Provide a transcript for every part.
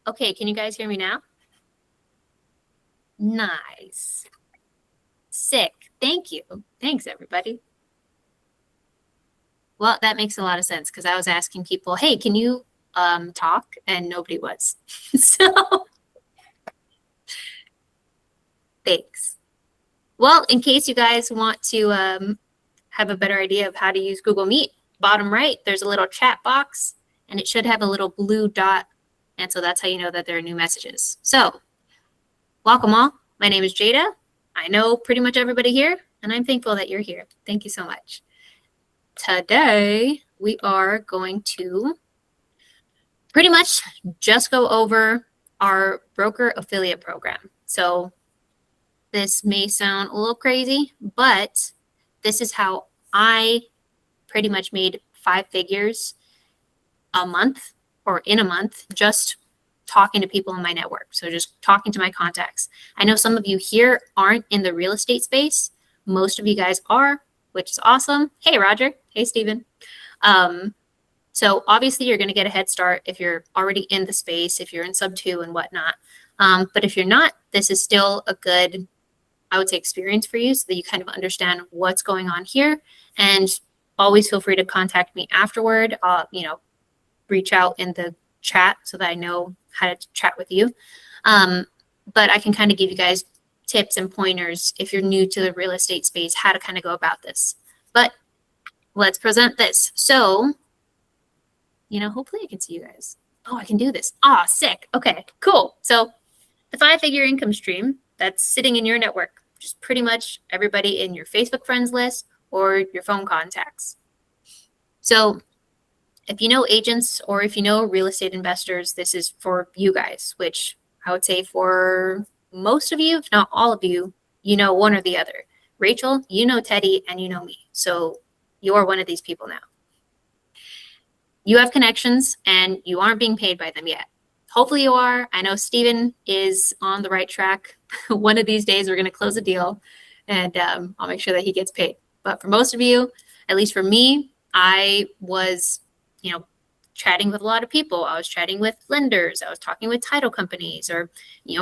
Okay, can you guys hear me now? Nice. Sick. Thank you. Thanks, everybody. Well, that makes a lot of sense because I was asking people, hey, can you talk? And nobody was. So thanks. Well, in case you guys want to have a better idea of how to use Google Meet, bottom right, there's a little chat box and it should have a little blue dot. And so that's how you know that there are new messages. So welcome all. My name is Jada. I know pretty much everybody here, and I'm thankful that you're here. Thank you so much. Today, we are going to pretty much just go over our broker affiliate program. So this may sound a little crazy, but this is how I pretty much made 5 figures a month or in a month just talking to people in my network. So just talking to my contacts. I know some of you here aren't in the real estate space. Most of you guys are, which is awesome. Hey, Roger. Hey, Steven. So obviously you're going to get a head start if you're already in the space, if you're in sub 2 and whatnot. But if you're not, this is still a good, I would say, experience for you so that you kind of understand what's going on here. And always feel free to contact me afterward. Reach out in the chat so that I know how to chat with you. But I can kind of give you guys tips and pointers if you're new to the real estate space, how to kind of go about this. But let's present this. So, hopefully I can see you guys. Oh, I can do this. Ah, sick. Okay, cool. So the 5-figure income stream that's sitting in your network, just pretty much everybody in your Facebook friends list or your phone contacts. So if you know agents or if you know real estate investors, this is for you guys, which I would say for most of you, if not all of you, you know one or the other. Rachel, you know Teddy, and you know me. So you're one of these people now. You have connections and you aren't being paid by them yet. Hopefully you are. I know Steven is on the right track. One of these days we're going to close a deal and I'll make sure that he gets paid. But for most of you, at least for me, I was chatting with a lot of people. I was chatting with lenders. I was talking with title companies or,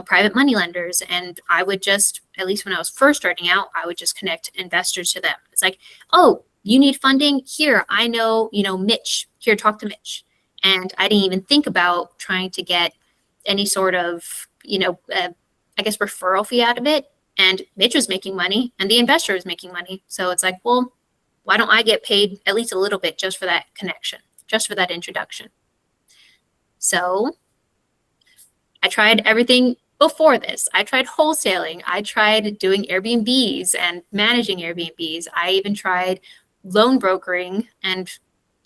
private money lenders. And I would just, at least when I was first starting out, I would just connect investors to them. It's like, oh, you need funding? Here, I know, Mitch. Here, talk to Mitch. And I didn't even think about trying to get any sort of, referral fee out of it. And Mitch was making money and the investor was making money. So it's like, well, why don't I get paid at least a little bit just for that connection? Just for that introduction. So I tried everything before this. I tried wholesaling. I tried doing Airbnbs and managing Airbnbs. I even tried loan brokering. And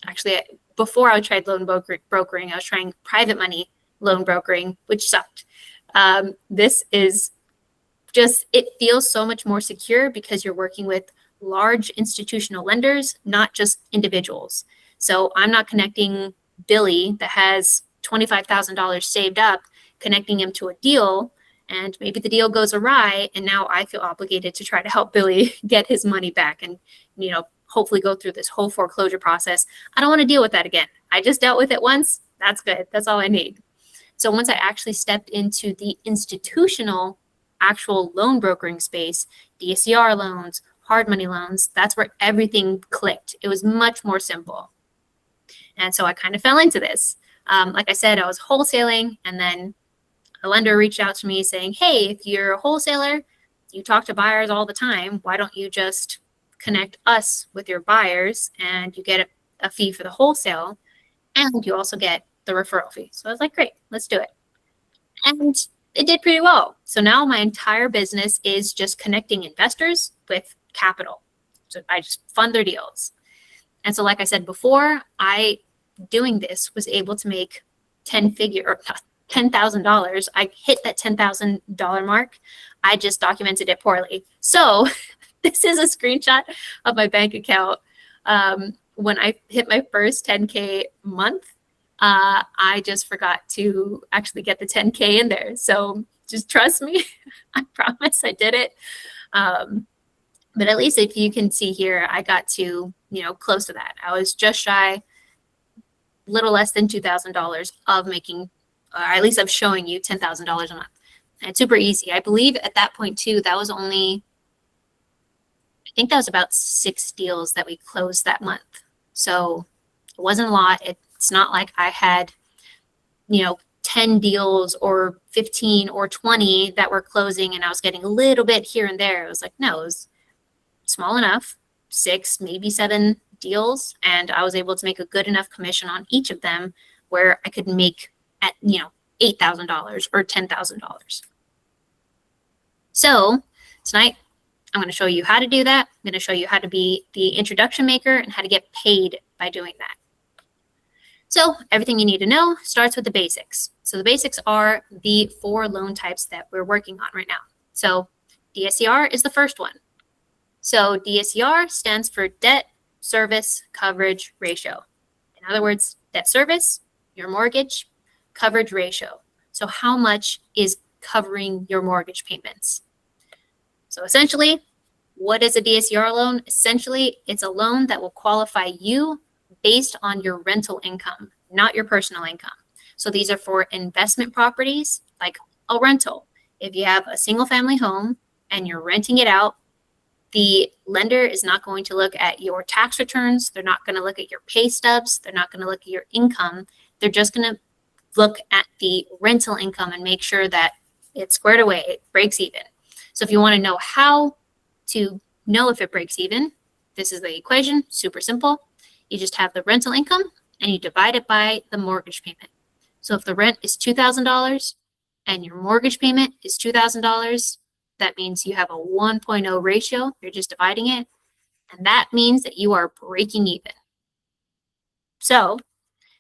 actually, before I tried loan brokering, I was trying private money loan brokering, which sucked. This is just, it feels so much more secure because you're working with large institutional lenders, not just individuals. So I'm not connecting Billy that has $25,000 saved up, connecting him to a deal, and maybe the deal goes awry, and now I feel obligated to try to help Billy get his money back and, hopefully go through this whole foreclosure process. I don't want to deal with that again. I just dealt with it once. That's good. That's all I need. So once I actually stepped into the institutional actual loan brokering space, DSCR loans, hard money loans, that's where everything clicked. It was much more simple. And so I kind of fell into this. Like I said, I was wholesaling, and then a lender reached out to me saying, hey, if you're a wholesaler, you talk to buyers all the time. Why don't you just connect us with your buyers and you get a fee for the wholesale and you also get the referral fee. So I was like, great, let's do it. And it did pretty well. So now my entire business is just connecting investors with capital. So I just fund their deals. And so, like I said before, I doing this was able to make $10,000. I hit that $10,000 mark. I just documented it poorly. So this is a screenshot of my bank account. When I hit my first 10K month, I just forgot to actually get the 10K in there. So just trust me. I promise I did it. But at least if you can see here, I got to, close to that. I was just shy, little less than $2,000 of making or at least I'm showing you $10,000 a month. And it's super easy. I believe at that point too, that was only, I think that was about 6 deals that we closed that month. So it wasn't a lot. It's not like I had, 10 deals or 15 or 20 that were closing and I was getting a little bit here and there. It was like, no, it was small enough, 6, maybe 7 deals. And I was able to make a good enough commission on each of them where I could make at, $8,000 or $10,000. So tonight, I'm going to show you how to do that. I'm going to show you how to be the introduction maker and how to get paid by doing that. So everything you need to know starts with the basics. So the basics are the 4 loan types that we're working on right now. So DSCR is the first one. So DSCR stands for debt service coverage ratio. In other words, debt service, your mortgage, coverage ratio. So how much is covering your mortgage payments? So essentially, what is a DSCR loan? Essentially, it's a loan that will qualify you based on your rental income, not your personal income. So these are for investment properties like a rental. If you have a single family home and you're renting it out, the lender is not going to look at your tax returns. They're not going to look at your pay stubs. They're not going to look at your income. They're just going to look at the rental income and make sure that it's squared away, it breaks even. So if you want to know how to know if it breaks even, this is the equation, super simple. You just have the rental income and you divide it by the mortgage payment. So if the rent is $2,000 and your mortgage payment is $2,000, that means you have a 1.0 ratio. You're just dividing it. And that means that you are breaking even. So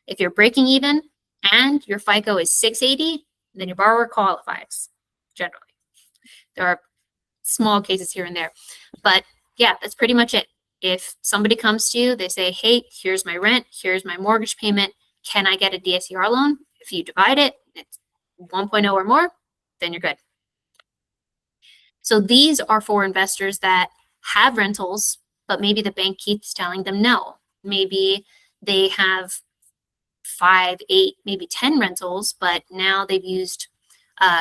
if you're breaking even and your FICO is 680, then your borrower qualifies, generally. There are small cases here and there. But yeah, that's pretty much it. If somebody comes to you, they say, hey, here's my rent, here's my mortgage payment, can I get a DSCR loan? If you divide it, it's 1.0 or more, then you're good. So these are for investors that have rentals, but maybe the bank keeps telling them no. Maybe they have 5, 8, maybe 10 rentals, but now they've used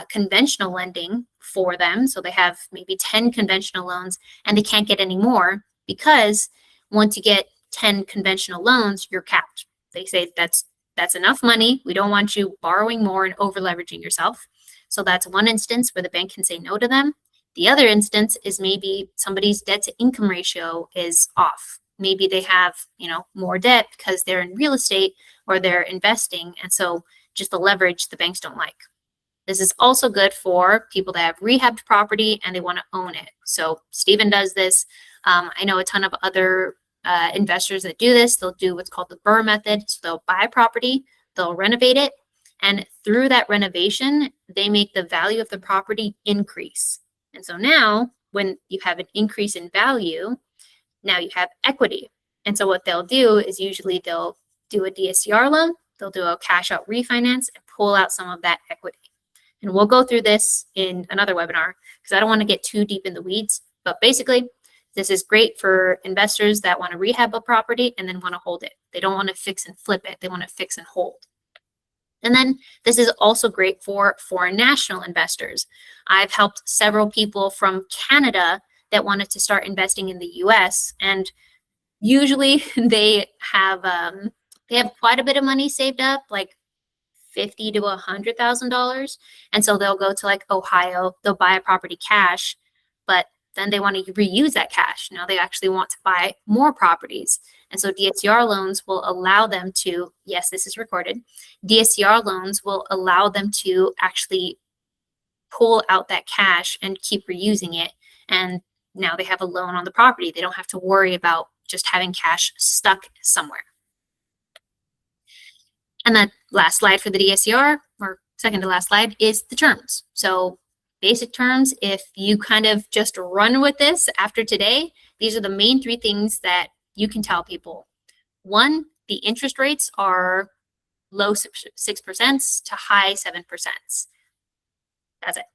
conventional lending for them. So they have maybe 10 conventional loans and they can't get any more because once you get 10 conventional loans, you're capped. They say that's enough money. We don't want you borrowing more and over leveraging yourself. So that's one instance where the bank can say no to them. The other instance is maybe somebody's debt to income ratio is off. Maybe they have, more debt because they're in real estate or they're investing. And so just the leverage the banks don't like. This is also good for people that have rehabbed property and they want to own it. So Stephen does this. I know a ton of other investors that do this. They'll do what's called the BRRRR method. So they'll buy property, they'll renovate it, and through that renovation, they make the value of the property increase. And so now when you have an increase in value, now you have equity. And so what they'll do is usually they'll do a DSCR loan, they'll do a cash out refinance and pull out some of that equity. And we'll go through this in another webinar because I don't want to get too deep in the weeds. But basically, this is great for investors that want to rehab a property and then want to hold it. They don't want to fix and flip it. They want to fix and hold. And then this is also great for foreign national investors. I've helped several people from Canada that wanted to start investing in the US. And usually they have quite a bit of money saved up, like $50,000 to $100,000. And so they'll go to like Ohio, they'll buy a property cash, but then they want to reuse that cash. Now they actually want to buy more properties. And so DSCR loans will allow them to, yes, this is recorded, DSCR loans will allow them to actually pull out that cash and keep reusing it. And now they have a loan on the property. They don't have to worry about just having cash stuck somewhere. And that last slide for the DSCR, or second to last slide, is the terms. So basic terms, if you kind of just run with this after today, these are the main 3 things that you can tell people. 1, the interest rates are low 6% to high 7%. That's it.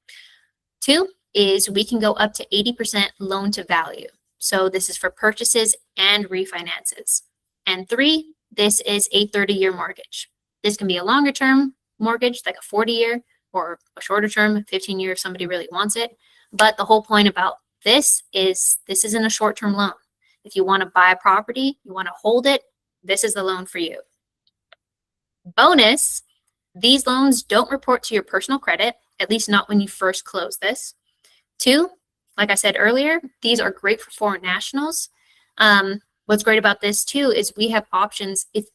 2 is we can go up to 80% loan to value. So this is for purchases and refinances. And 3, this is a 30-year mortgage. This can be a longer term, mortgage, like a 40-year, or a shorter term, 15-year if somebody really wants it. But the whole point about this isn't a short-term loan. If you want to buy a property, you want to hold it, this is the loan for you. Bonus, these loans don't report to your personal credit, at least not when you first close this. 2, like I said earlier, these are great for foreign nationals. What's great about this too is we have options. If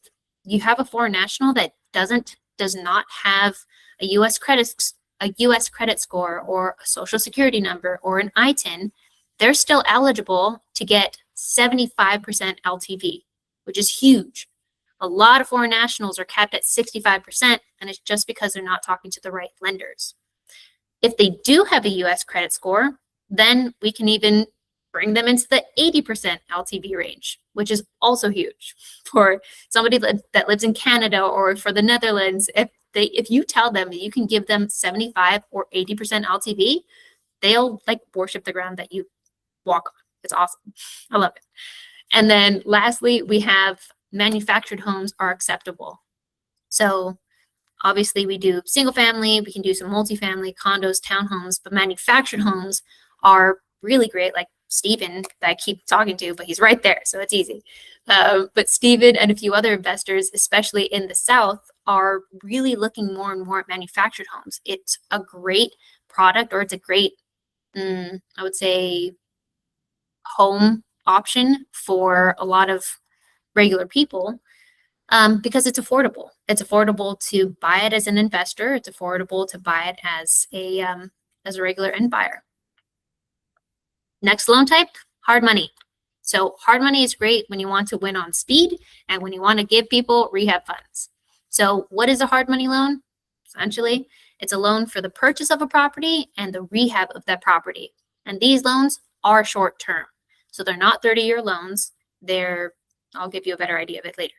you have a foreign national that does not have a U.S. credit score or a social security number or an ITIN, they're still eligible to get 75% LTV, which is huge. A lot of foreign nationals are capped at 65%, and it's just because they're not talking to the right lenders. If they do have a U.S. credit score, then we can even bring them into the 80% LTV range, which is also huge for somebody that lives in Canada or for the Netherlands. If you tell them that you can give them 75 or 80% LTV, they'll like worship the ground that you walk on. It's awesome. I love it. And then lastly, we have manufactured homes are acceptable. So obviously we do single family, we can do some multifamily, condos, townhomes, but manufactured homes are really great. Like Stephen that I keep talking to, but he's right there, so it's easy. But Stephen and a few other investors, especially in the South, are really looking more and more at manufactured homes. It's a great product, or it's a great, I would say, home option for a lot of regular people because it's affordable. It's affordable to buy it as an investor. It's affordable to buy it as a regular end buyer. Next loan type, hard money. So hard money is great when you want to win on speed and when you want to give people rehab funds. So what is a hard money loan? Essentially, it's a loan for the purchase of a property and the rehab of that property. And these loans are short term. So they're not 30-year loans. I'll give you a better idea of it later.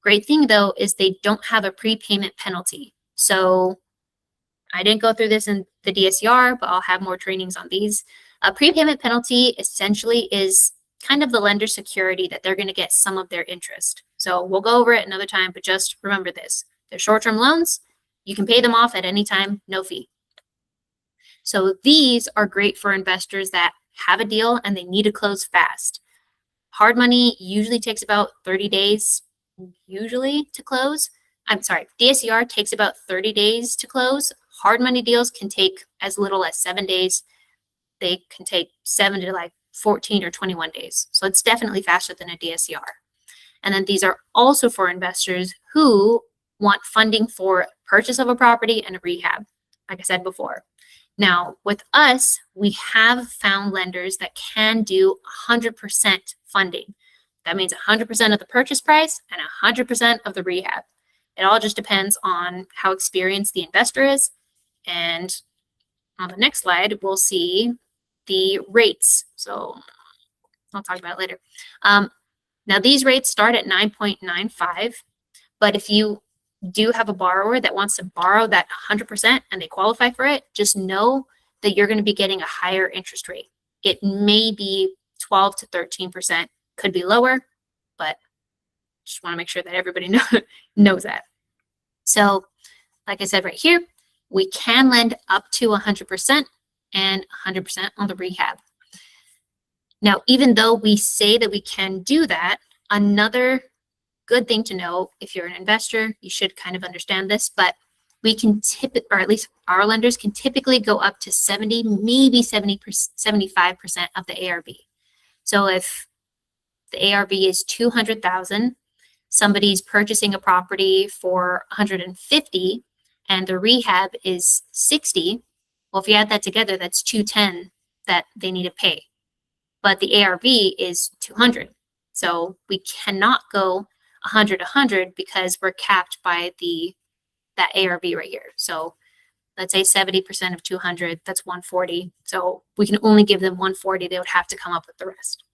Great thing though is they don't have a prepayment penalty. So I didn't go through this in the DSCR, but I'll have more trainings on these. A prepayment penalty essentially is kind of the lender's security that they're going to get some of their interest. So we'll go over it another time, but just remember this. They're short-term loans. You can pay them off at any time, no fee. So these are great for investors that have a deal and they need to close fast. Hard money usually takes about 30 days usually to close. I'm sorry, DSCR takes about 30 days to close. Hard money deals can take as little as 7 days. They can take 7 to like 14 or 21 days. So it's definitely faster than a DSCR. And then these are also for investors who want funding for purchase of a property and a rehab, like I said before. Now, with us, we have found lenders that can do 100% funding. That means 100% of the purchase price and 100% of the rehab. It all just depends on how experienced the investor is. And on the next slide, we'll see the rates. So I'll talk about it later. Now, these rates start at 9.95, but if you do have a borrower that wants to borrow that 100% and they qualify for it, just know that you're going to be getting a higher interest rate. It may be 12 to 13%, could be lower, but just want to make sure that everybody knows that. So like I said right here, we can lend up to 100% and 100% on the rehab. Now, even though we say that we can do that, another good thing to know, if you're an investor, you should kind of understand this, but we can or at least our lenders can typically go up to 70, maybe 75% of the ARV. So if the ARV is 200,000, somebody's purchasing a property for 150 and the rehab is 60, well, if you add that together, that's 210 that they need to pay. But the ARV is 200. So we cannot go 100 because we're capped by that ARV right here. So let's say 70% of 200, that's 140. So we can only give them 140. They would have to come up with the rest.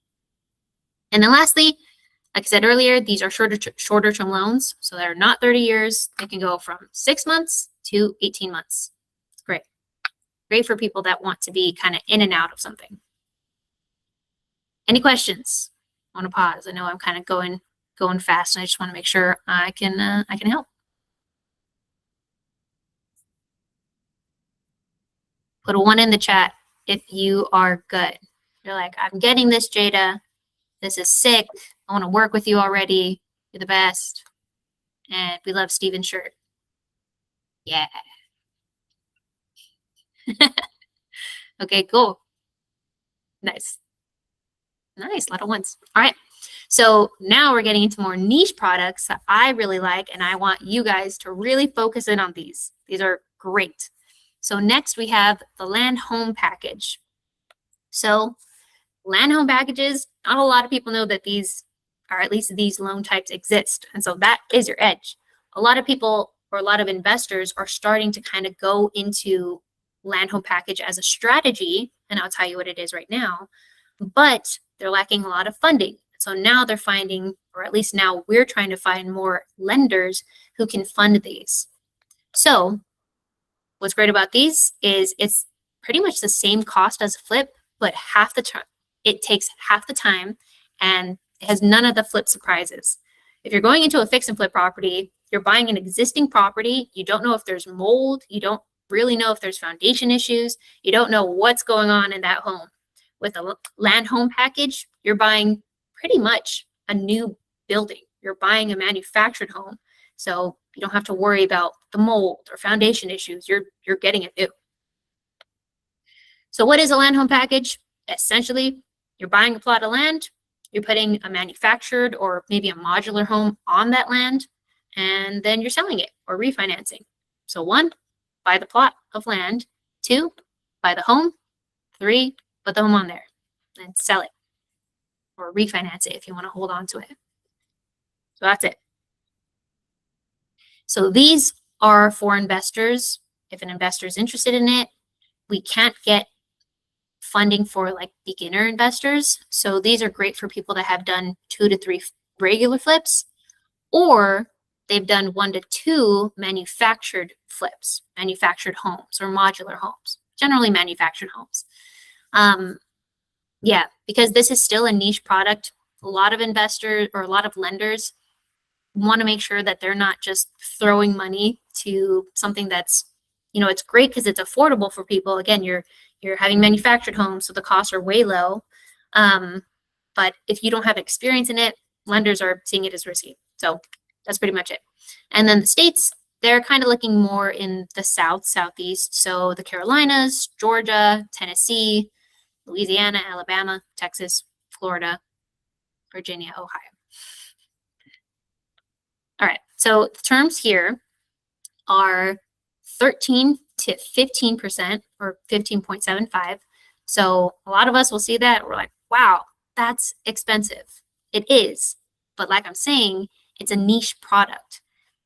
And then lastly, like I said earlier, these are shorter term loans. So they're not 30 years. They can go from 6 months to 18 months. It's great. Great for people that want to be kind of in and out of something. Any questions? I want to pause. I know I'm kind of going fast, and I just want to make sure I can help. Put a 1 in the chat if you are good. You're like, I'm getting this, Jada. This is sick. I want to work with you already. You're the best. And we love Steven's shirt. Yeah. Okay, cool. Nice. Nice, a lot of ones. All right. So now we're getting into more niche products that I really like, and I want you guys to really focus in on these. These are great. So next we have the land home package. So land home packages, not a lot of people know that these, or at least these loan types exist. And so that is your edge. A lot of people or a lot of investors are starting to kind of go into land home package as a strategy, and I'll tell you what it is right now, but they're lacking a lot of funding. So now they're finding, or at least now we're trying to find more lenders who can fund these. So what's great about these is it's pretty much the same cost as a flip, but half the time, it takes half the time and it has none of the flip surprises. If you're going into a fix and flip property, you're buying an existing property, you don't know if there's mold, you don't really know if there's foundation issues, you don't know what's going on in that home. With a land home package, you're buying pretty much a new building. You're buying a manufactured home. So you don't have to worry about the mold or foundation issues. You're getting it new. So what is a land home package? Essentially, you're buying a plot of land, you're putting a manufactured or maybe a modular home on that land, and then you're selling it or refinancing. So 1, buy the plot of land. 2, buy the home. 3, put the home on there and sell it or refinance it if you want to hold on to it. So that's it. So these are for investors. If an investor is interested in it, we can't get funding for like beginner investors. So these are great for people that have done 2 to 3 regular flips, or they've done 1 to 2 manufactured flips, manufactured homes or modular homes, generally manufactured homes. Yeah, because this is still a niche product. A lot of investors or a lot of lenders want to make sure that they're not just throwing money to something that's, you know, it's great because it's affordable for people. Again, you're having manufactured homes, so the costs are way low. But if you don't have experience in it, lenders are seeing it as risky. So that's pretty much it. And then the states, they're kind of looking more in the south, southeast. So the Carolinas, Georgia, Tennessee, Louisiana, Alabama, Texas, Florida, Virginia, Ohio. All right, so the terms here are 13 to 15% or 15.75. So a lot of us will see that, we're like, wow, that's expensive. It is, but like I'm saying, it's a niche product.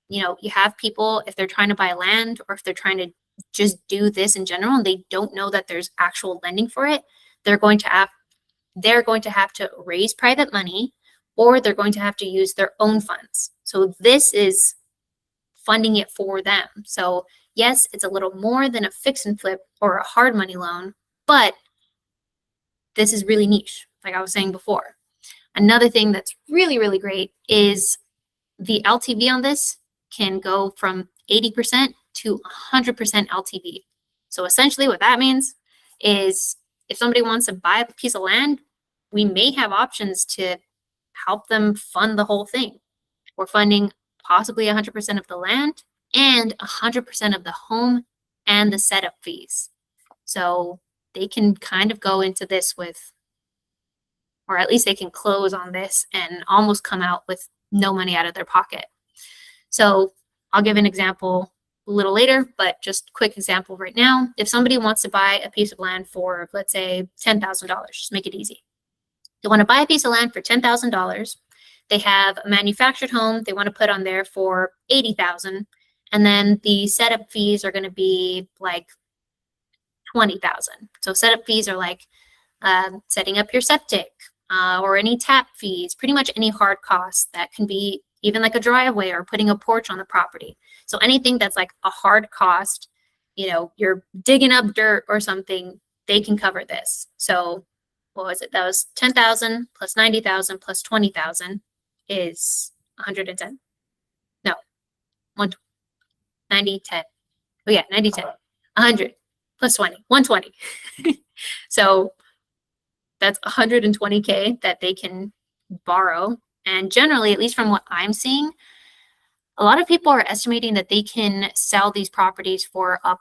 You know, you have people, if they're trying to buy land or if they're trying to just do this in general and they don't know that there's actual lending for it, they're going to have to raise private money, or they're going to have to use their own funds. So this is funding it for them. So yes, it's a little more than a fix and flip or a hard money loan, but this is really niche, like I was saying before. Another thing that's really, really great is the LTV on this can go from 80% to 100% LTV. So essentially what that means is if somebody wants to buy a piece of land, we may have options to help them fund the whole thing. We're funding possibly 100% of the land and 100% of the home and the setup fees. So they can kind of go into this with, or at least they can close on this and almost come out with no money out of their pocket. So I'll give an example a little later, but just quick example right now. If somebody wants to buy a piece of land for, let's say, $10,000, just make it easy. They want to buy a piece of land for $10,000. They have a manufactured home they want to put on there for $80,000, and then the setup fees are going to be like $20,000. So setup fees are like setting up your septic or any tap fees, pretty much any hard costs that can be even like a driveway or putting a porch on the property. So anything that's like a hard cost, you know, you're digging up dirt or something, they can cover this. So what was it? That was 10,000 plus 90,000 plus 20,000 is 110. No, 190, 10. Oh yeah, 90, 10, 100. plus 20, 120. So that's 120K that they can borrow. And generally, at least from what I'm seeing, a lot of people are estimating that they can sell these properties for up,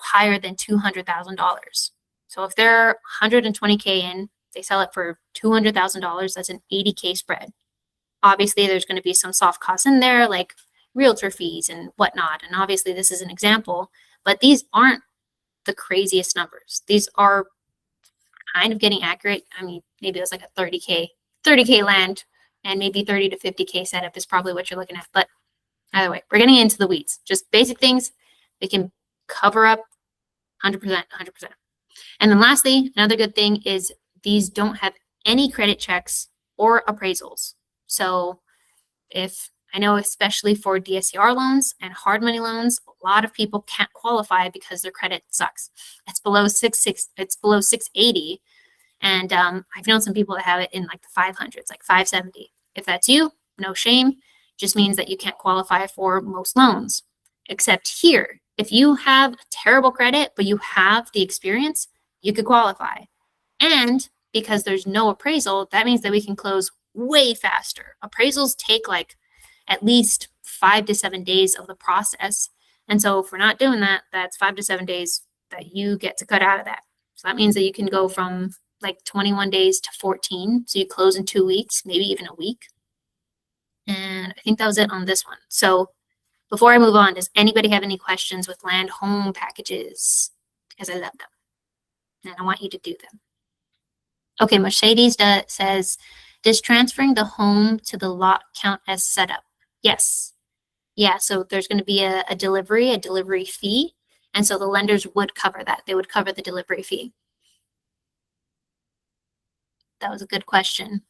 higher than $200,000. So if they're 120K in, they sell it for $200,000, that's an 80K spread. Obviously, there's going to be some soft costs in there, like realtor fees and whatnot. And obviously, this is an example, but these aren't the craziest numbers. These are kind of getting accurate. I mean, maybe it was like a 30K land, and maybe 30 to 50K setup is probably what you're looking at. But either way, we're getting into the weeds. Just basic things we can cover up 100%, 100%. And then lastly, another good thing is these don't have any credit checks or appraisals. So if I know, especially for DSCR loans and hard money loans, a lot of people can't qualify because their credit sucks. It's below 680. And I've known some people that have it in like the 500s, like 570. If that's you, no shame. Just means that you can't qualify for most loans. Except here, if you have terrible credit, but you have the experience, you could qualify. And because there's no appraisal, that means that we can close way faster. Appraisals take like at least 5 to 7 days of the process. And so if we're not doing that, that's 5 to 7 days that you get to cut out of that. So that means that you can go from like 21 days to 14. So you close in 2 weeks, maybe even a week. And I think that was it on this one. So before I move on, does anybody have any questions with land home packages? Because I love them and I want you to do them. Okay, Mercedes says, does transferring the home to the lot count as setup? Yes. Yeah, so there's going to be a delivery fee. And so the lenders would cover that. They would cover the delivery fee. That was a good question.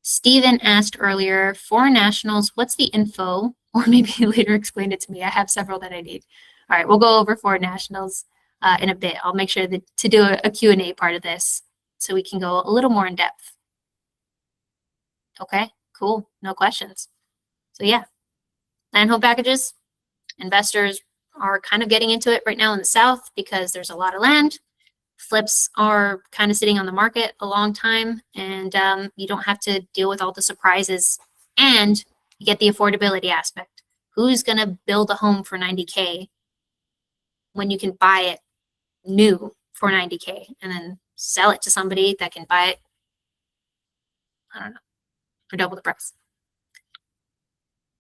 Steven asked earlier, foreign nationals, what's the info? Or maybe later explain it to me. I have several that I need. All right, we'll go over foreign nationals in a bit. I'll make sure to do a Q&A part of this so we can go a little more in depth. Okay, cool. No questions. So yeah, land home packages. Investors are kind of getting into it right now in the South because there's a lot of land. Flips are kind of sitting on the market a long time, and you don't have to deal with all the surprises, and you get the affordability aspect. Who's going to build a home for 90K when you can buy it new for 90K and then sell it to somebody that can buy it, I don't know, for double the price?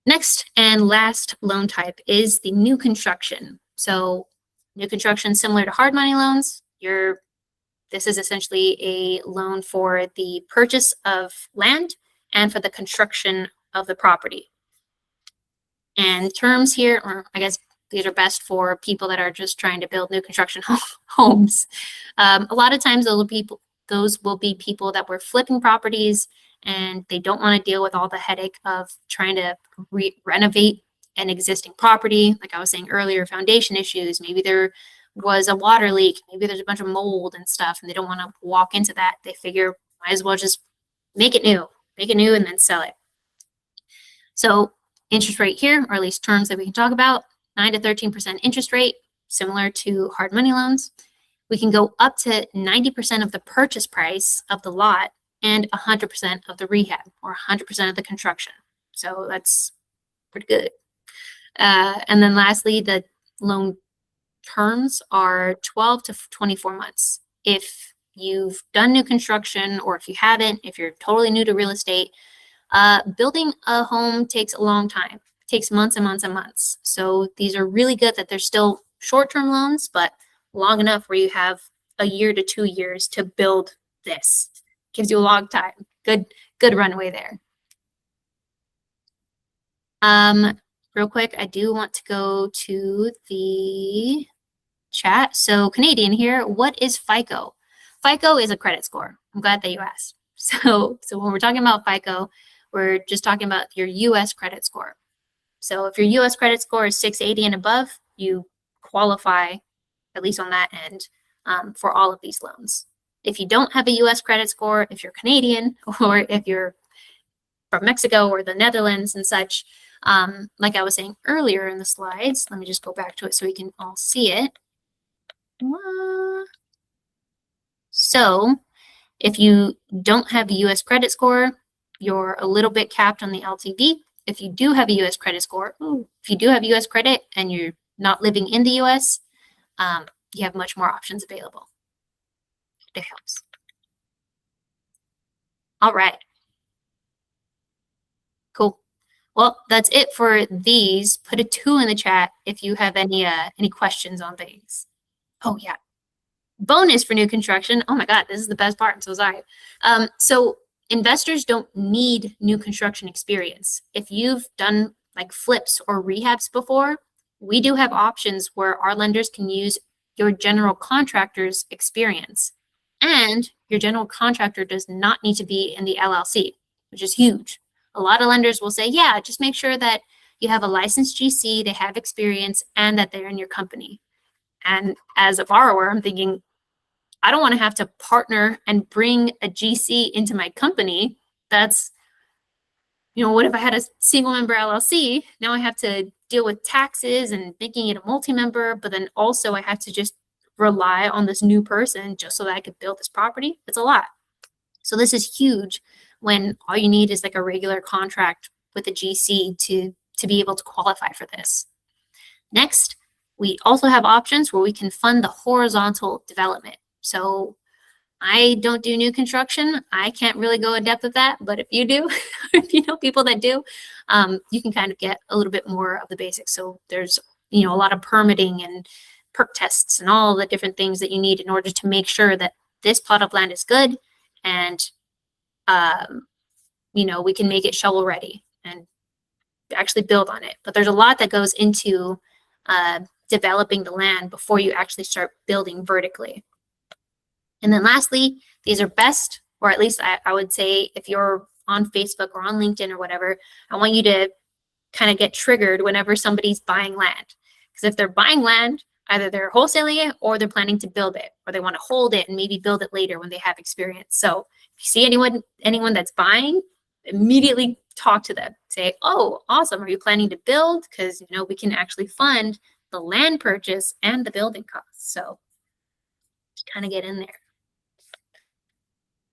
Next and last loan type is the new construction. So new construction, similar to hard money loans, this is essentially a loan for the purchase of land and for the construction of the property. And terms here, or I guess these are best for people that are just trying to build new construction homes. A lot of times those will be people that were flipping properties and they don't want to deal with all the headache of trying to renovate an existing property. Like I was saying earlier, foundation issues, maybe there was a water leak, maybe there's a bunch of mold and stuff, and they don't want to walk into that. They figure might as well just make it new and then sell it. So interest rate here, or at least terms that we can talk about, 9 to 13% interest rate, similar to hard money loans. We can go up to 90% of the purchase price of the lot and 100% of the rehab, or 100% of the construction. So that's pretty good. And then lastly, the loan terms are 12 to 24 months. If you've done new construction, or if you haven't, if you're totally new to real estate, building a home takes a long time. It takes months and months and months. So these are really good that they're still short-term loans, but long enough where you have a year to 2 years to build this. Gives you a long time. Good runway there. Real quick, I do want to go to the chat. So Canadian here, what is FICO? FICO is a credit score. I'm glad that you asked. So when we're talking about FICO, we're just talking about your US credit score. So if your US credit score is 680 and above, you qualify, at least on that end, for all of these loans. If you don't have a US credit score, if you're Canadian, or if you're from Mexico or the Netherlands and such, like I was saying earlier in the slides, let me just go back to it so we can all see it. So if you don't have a US credit score, you're a little bit capped on the LTV. If you do have a US credit score, if you do have US credit and you're not living in the US, you have much more options available. It helps. All right. Cool. Well, that's it for these. Put a 2 in the chat if you have any questions on things. Oh yeah. Bonus for new construction. Oh my God, this is the best part. I'm so sorry. So investors don't need new construction experience. If you've done like flips or rehabs before, we do have options where our lenders can use your general contractor's experience. And your general contractor does not need to be in the LLC, which is huge. A lot of lenders will say, yeah, just make sure that you have a licensed GC, they have experience, and that they're in your company. And as a borrower, I'm thinking, I don't want to have to partner and bring a GC into my company. That's, what if I had a single member LLC? Now I have to deal with taxes and making it a multi-member, but then also I have to just rely on this new person just so that I could build this property. It's a lot. So this is huge when all you need is like a regular contract with a GC to be able to qualify for this. Next, we also have options where we can fund the horizontal development. So I don't do new construction. I can't really go in depth with that, but if you do, if you know people that do, you can kind of get a little bit more of the basics. So there's, a lot of permitting and perk tests and all the different things that you need in order to make sure that this plot of land is good and, we can make it shovel ready and actually build on it. But there's a lot that goes into developing the land before you actually start building vertically. And then lastly, these are best, or at least I would say if you're on Facebook or on LinkedIn or whatever, I want you to kind of get triggered whenever somebody's buying land. Because if they're buying land, either they're wholesaling it or they're planning to build it, or they want to hold it and maybe build it later when they have experience. So if you see anyone that's buying, immediately talk to them. Say, oh, awesome. Are you planning to build? Because, we can actually fund the land purchase and the building costs. So just kind of get in there.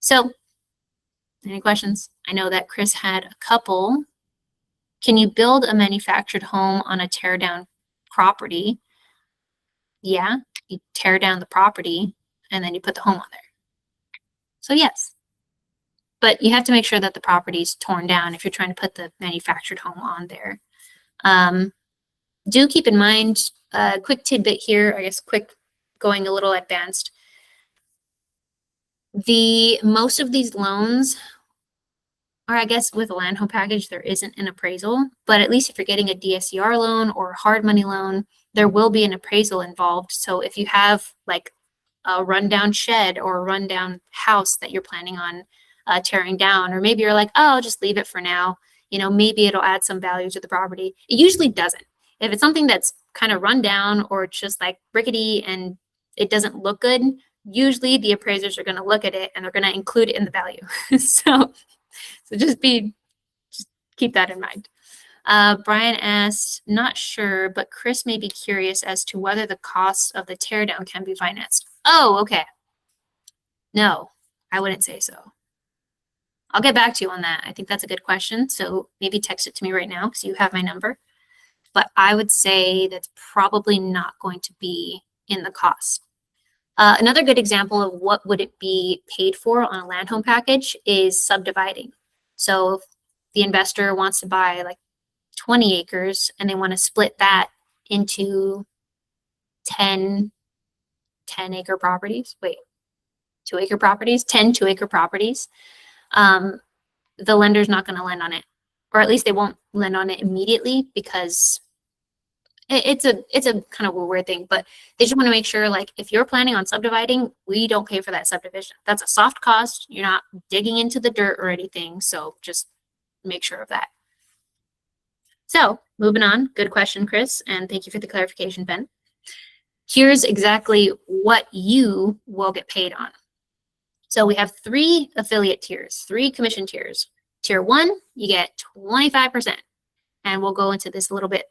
So any questions? I know that Chris had a couple. Can you build a manufactured home on a tear down property? Yeah, you tear down the property and then you put the home on there. So yes, but you have to make sure that the property is torn down if you're trying to put the manufactured home on there. Do keep in mind, a quick tidbit here, I guess quick, going a little advanced. Most of these loans, or I guess with a land home package, there isn't an appraisal, but at least if you're getting a DSCR loan or a hard money loan, there will be an appraisal involved. So if you have like a rundown shed or a rundown house that you're planning on tearing down, or maybe you're like, oh, I'll just leave it for now, maybe it'll add some value to the property. It usually doesn't. If it's something that's kind of run down or just like rickety and it doesn't look good, usually the appraisers are going to look at it and they're going to include it in the value. So just keep that in mind. Brian asked, not sure, but Chris may be curious as to whether the cost of the teardown can be financed. Oh, okay. No, I wouldn't say so. I'll get back to you on that. I think that's a good question. So maybe text it to me right now because you have my number. But I would say that's probably not going to be in the cost. Another good example of what would it be paid for on a land home package is subdividing. So if the investor wants to buy like 20 acres and they want to split that into 10 acre properties, 2-acre properties, 10 2-acre properties, the lender's not going to lend on it, or at least they won't lend on it immediately because it's a kind of a weird thing, but they just want to make sure, like, if you're planning on subdividing, we don't pay for that subdivision. That's a soft cost. You're not digging into the dirt or anything. So just make sure of that. So moving on. Good question, Chris. And thank you for the clarification, Ben. Here's exactly what you will get paid on. So we have 3 affiliate tiers, 3 commission tiers. Tier 1, you get 25%. And we'll go into this a little bit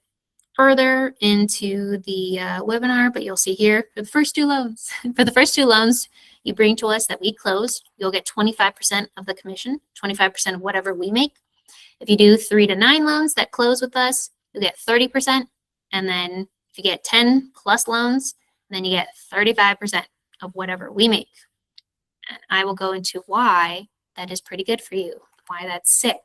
further into the webinar, but you'll see here for the first two loans, for the first two loans you bring to us that we closed, you'll get 25% of the commission, 25% of whatever we make. If you do 3 to 9 loans that close with us, you'll get 30%. And then if you get 10 plus loans, then you get 35% of whatever we make. And I will go into why that is pretty good for you, why that's sick.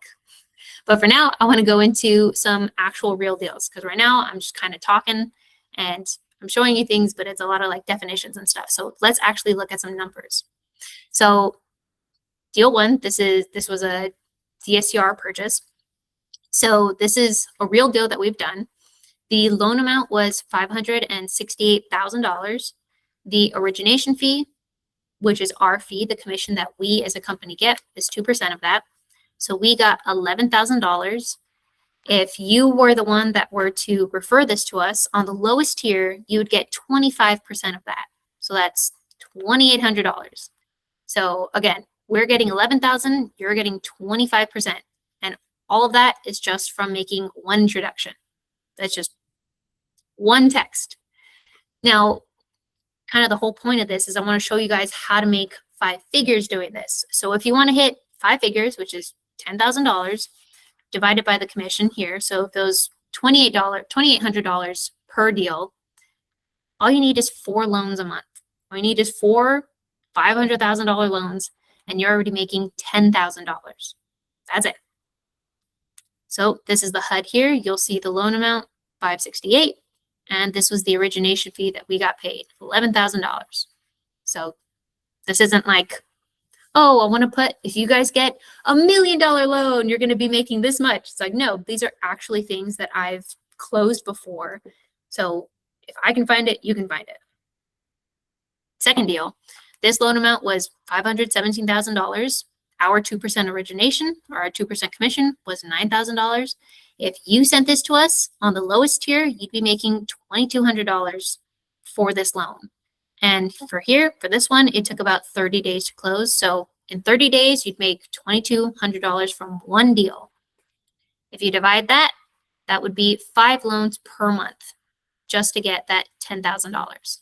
But for now, I want to go into some actual real deals because right now I'm just kind of talking and I'm showing you things, but it's a lot of like definitions and stuff. So let's actually look at some numbers. So deal one, this was a DSCR purchase. So this is a real deal that we've done. The loan amount was $568,000. The origination fee, which is our fee, the commission that we as a company get, is 2% of that. So we got $11,000. If you were the one that were to refer this to us on the lowest tier, you would get 25% of that. So that's $2,800. So again, we're getting 11,000, you're getting 25%. And all of that is just from making one introduction. That's just one text. Now, kind of the whole point of this is I want to show you guys how to make 5 figures doing this. So if you want to hit 5 figures, which is $10,000 divided by the commission here. So if those $2,800 per deal, all you need is 4 loans a month. All you need is 4 $500,000 loans, and you're already making $10,000. That's it. So this is the HUD here. You'll see the loan amount, $568, and this was the origination fee that we got paid, $11,000. So this isn't like, oh, I want to put, if you guys get $1 million loan, you're going to be making this much. It's like, no, these are actually things that I've closed before. So if I can find it, you can find it. Second deal, this loan amount was $517,000. Our 2% origination or our 2% commission was $9,000. If you sent this to us on the lowest tier, you'd be making $2,200 for this loan. And for here, for this one, it took about 30 days to close. So in 30 days, you'd make $2,200 from one deal. If you divide that, that would be 5 loans per month just to get that $10,000.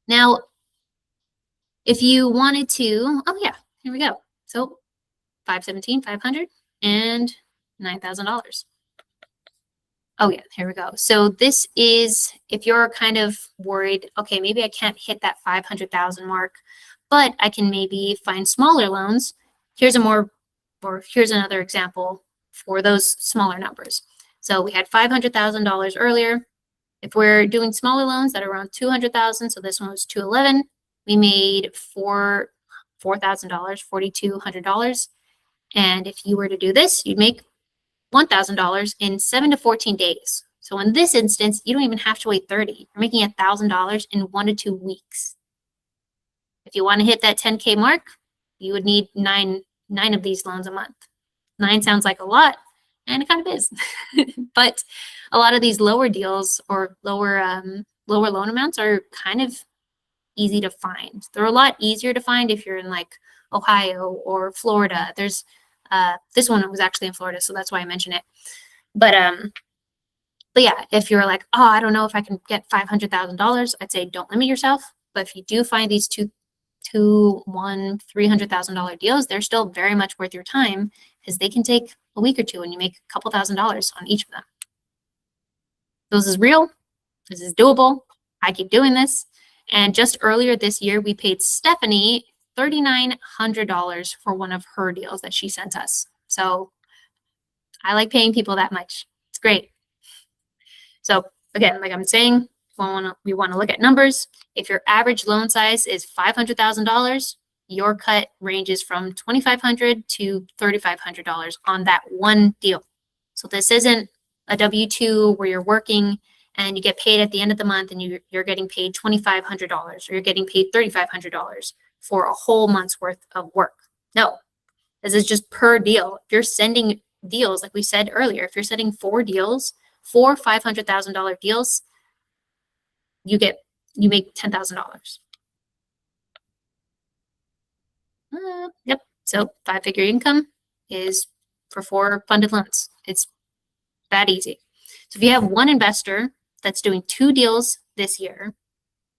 Now, if you wanted to, oh yeah, here we go. So 517, 500, and $9,000. Oh yeah, here we go. So this is, if you're kind of worried, okay, maybe I can't hit that 500,000 mark, but I can maybe find smaller loans. Here's here's another example for those smaller numbers. So we had $500,000 earlier. If we're doing smaller loans that are around 200,000, so this one was 211, we made $4,000, $4,200. And if you were to do this, you'd make $1,000 in 7 to 14 days. So in this instance, you don't even have to wait 30. You're making $1,000 in 1 to 2 weeks. If you want to hit that 10K mark, you would need nine of these loans a month. 9 sounds like a lot, and it kind of is. But a lot of these lower deals or lower loan amounts are kind of easy to find. They're a lot easier to find if you're in like Ohio or Florida. There's this one was actually in Florida, so that's why I mentioned it. But yeah, if you're like, oh, I don't know if I can get $500,000, I'd say don't limit yourself. But if you do find these $300,000 deals, they're still very much worth your time because they can take a week or two and you make a couple $1,000s on each of them. This is real. This is doable. I keep doing this. And just earlier this year, we paid Stephanie $3,900 for one of her deals that she sent us. So I like paying people that much. It's great. So again, like I'm saying, we want to look at numbers. If your average loan size is $500,000, your cut ranges from $2,500 to $3,500 on that one deal. So this isn't a W-2 where you're working and you get paid at the end of the month and you're getting paid $2,500 or you're getting paid $3,500 for a whole month's worth of work. No, this is just per deal. If you're sending deals, like we said earlier, if you're sending 4 deals, 4 $500,000 deals, you make $10,000. Yep. So 5-figure income is for 4 funded loans. It's that easy. So if you have one investor that's doing 2 deals this year,